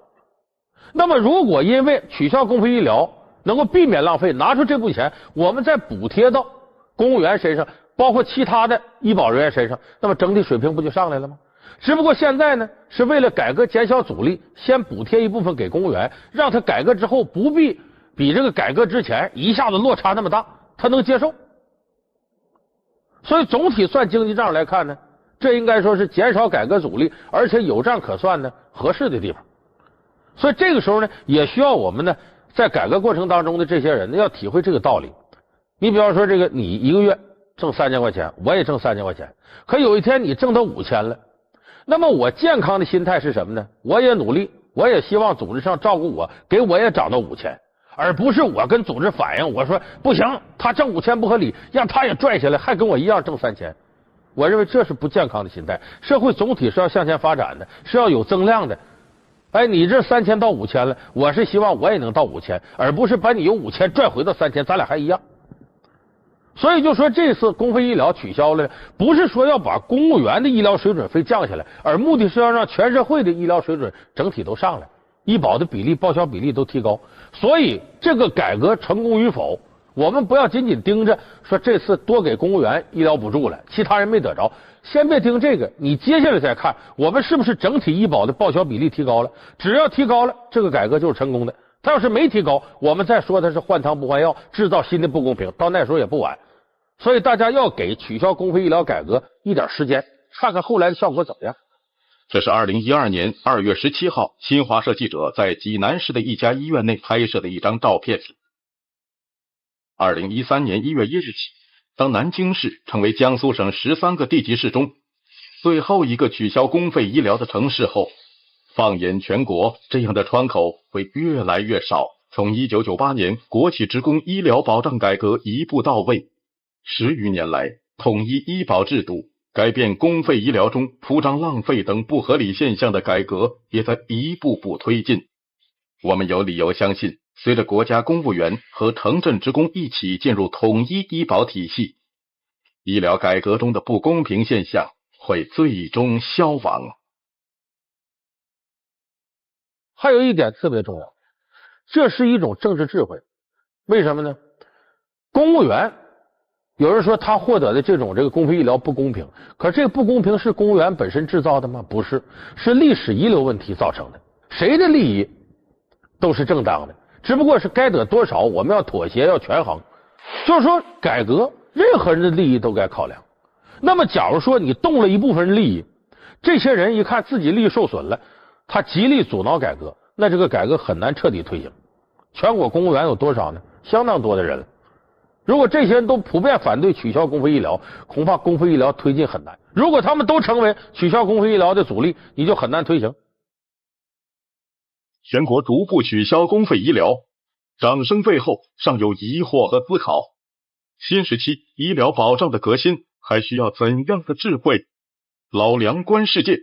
那么如果因为取消公费医疗能够避免浪费，拿出这部分钱，我们再补贴到公务员身上，包括其他的医保人员身上，那么整体水平不就上来了吗？只不过现在呢，是为了改革减小阻力，先补贴一部分给公务员，让他改革之后不必比这个改革之前一下子落差那么大，他能接受。所以总体算经济账来看呢，这应该说是减少改革阻力，而且有账可算呢合适的地方。所以这个时候呢，也需要我们呢在改革过程当中的这些人呢要体会这个道理。你比方说这个你一个月挣3000块钱，我也挣3000块钱，可有一天你挣到5000了，那么我健康的心态是什么呢？我也努力，我也希望组织上照顾我，给我也涨到5000，而不是我跟组织反映，我说不行，他挣5000不合理，让他也拽下来，还跟我一样挣3000。我认为这是不健康的心态。社会总体是要向前发展的，是要有增量的。哎，你这3000到5000了，我是希望我也能到5000，而不是把你由5000拽回到3000，咱俩还一样。所以就说这次公费医疗取消了，不是说要把公务员的医疗水准非降下来，而目的是要让全社会的医疗水准整体都上来，医保的比例、报销比例都提高。所以这个改革成功与否，我们不要仅仅盯着说这次多给公务员医疗补助了，其他人没得着，先别盯这个，你接下来再看我们是不是整体医保的报销比例提高了。只要提高了，这个改革就是成功的。他要是没提高，我们再说他是换汤不换药，制造新的不公平，到那时候也不晚。所以大家要给取消公费医疗改革一点时间，看看后来的效果怎么样。这是2012年2月17号新华社记者在济南市的一家医院内拍摄的一张照片。2013年1月1日起，当南京市成为江苏省13个地级市中最后一个取消公费医疗的城市后，放眼全国，这样的窗口会越来越少。从1998年国企职工医疗保障改革一步到位，10余年来，统一医保制度、改变公费医疗中铺张浪费等不合理现象的改革也在一步步推进。我们有理由相信，随着国家公务员和城镇职工一起进入统一医保体系，医疗改革中的不公平现象会最终消亡。还有一点特别重要，这是一种政治智慧。为什么呢？公务员有人说他获得的这个公费医疗不公平，可这个不公平是公务员本身制造的吗？不是，是历史遗留问题造成的。谁的利益都是正当的，只不过是该得多少我们要妥协，要权衡。就是说改革任何人的利益都该考量。那么假如说你动了一部分利益，这些人一看自己利益受损了，他极力阻挠改革，那这个改革很难彻底推行。全国公务员有多少呢？相当多的人了。如果这些人都普遍反对取消公费医疗，恐怕公费医疗推进很难。如果他们都成为取消公费医疗的阻力，你就很难推行。全国逐步取消公费医疗，掌声背后尚有疑惑和思考。新时期医疗保障的革新还需要怎样的智慧？老梁观世界，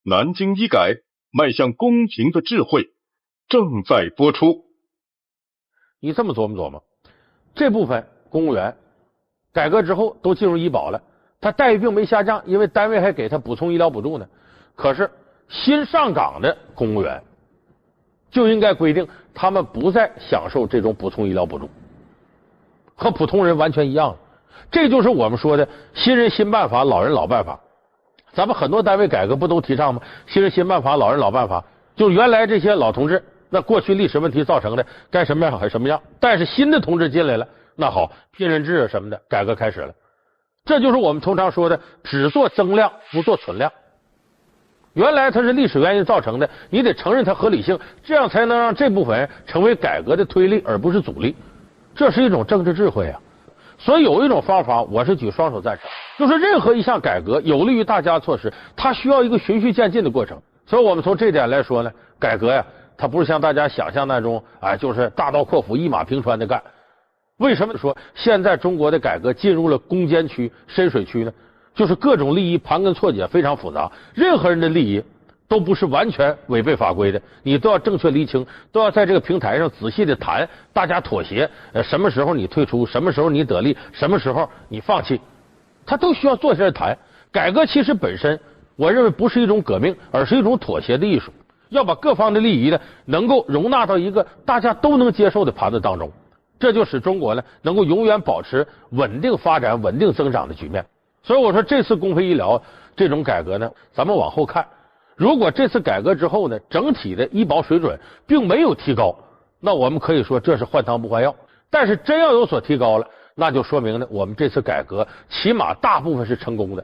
南京医改迈向公平的智慧正在播出。你这么琢磨琢磨，这部分公务员改革之后都进入医保了，他待遇并没下降，因为单位还给他补充医疗补助呢。可是新上岗的公务员就应该规定他们不再享受这种补充医疗补助，和普通人完全一样了。这就是我们说的新人新办法，老人老办法。咱们很多单位改革不都提倡吗？新人新办法，老人老办法。就是原来这些老同志，那过去历史问题造成的，该什么样还什么样。但是新的同志进来了，那好，聘任制什么的改革开始了。这就是我们通常说的只做增量不做存量。原来它是历史原因造成的，你得承认它合理性，这样才能让这部分人成为改革的推力而不是阻力。这是一种政治智慧啊。所以有一种方法我是举双手赞成，就是任何一项改革有利于大家措施，它需要一个循序渐进的过程。所以我们从这点来说呢，改革呀，它不是像大家想象那种就是大刀阔斧一马平川的干。为什么说现在中国的改革进入了攻坚区、深水区呢？就是各种利益盘根错节，非常复杂，任何人的利益都不是完全违背法规的，你都要正确厘清，都要在这个平台上仔细的谈，大家妥协，什么时候你退出，什么时候你得利，什么时候你放弃，他都需要坐下来谈。改革其实本身我认为不是一种革命，而是一种妥协的艺术，要把各方的利益呢能够容纳到一个大家都能接受的盘子当中。这就使中国呢能够永远保持稳定发展、稳定增长的局面。所以我说这次公费医疗这种改革呢，咱们往后看，如果这次改革之后呢，整体的医保水准并没有提高，那我们可以说这是换汤不换药。但是真要有所提高了，那就说明呢，我们这次改革起码大部分是成功的。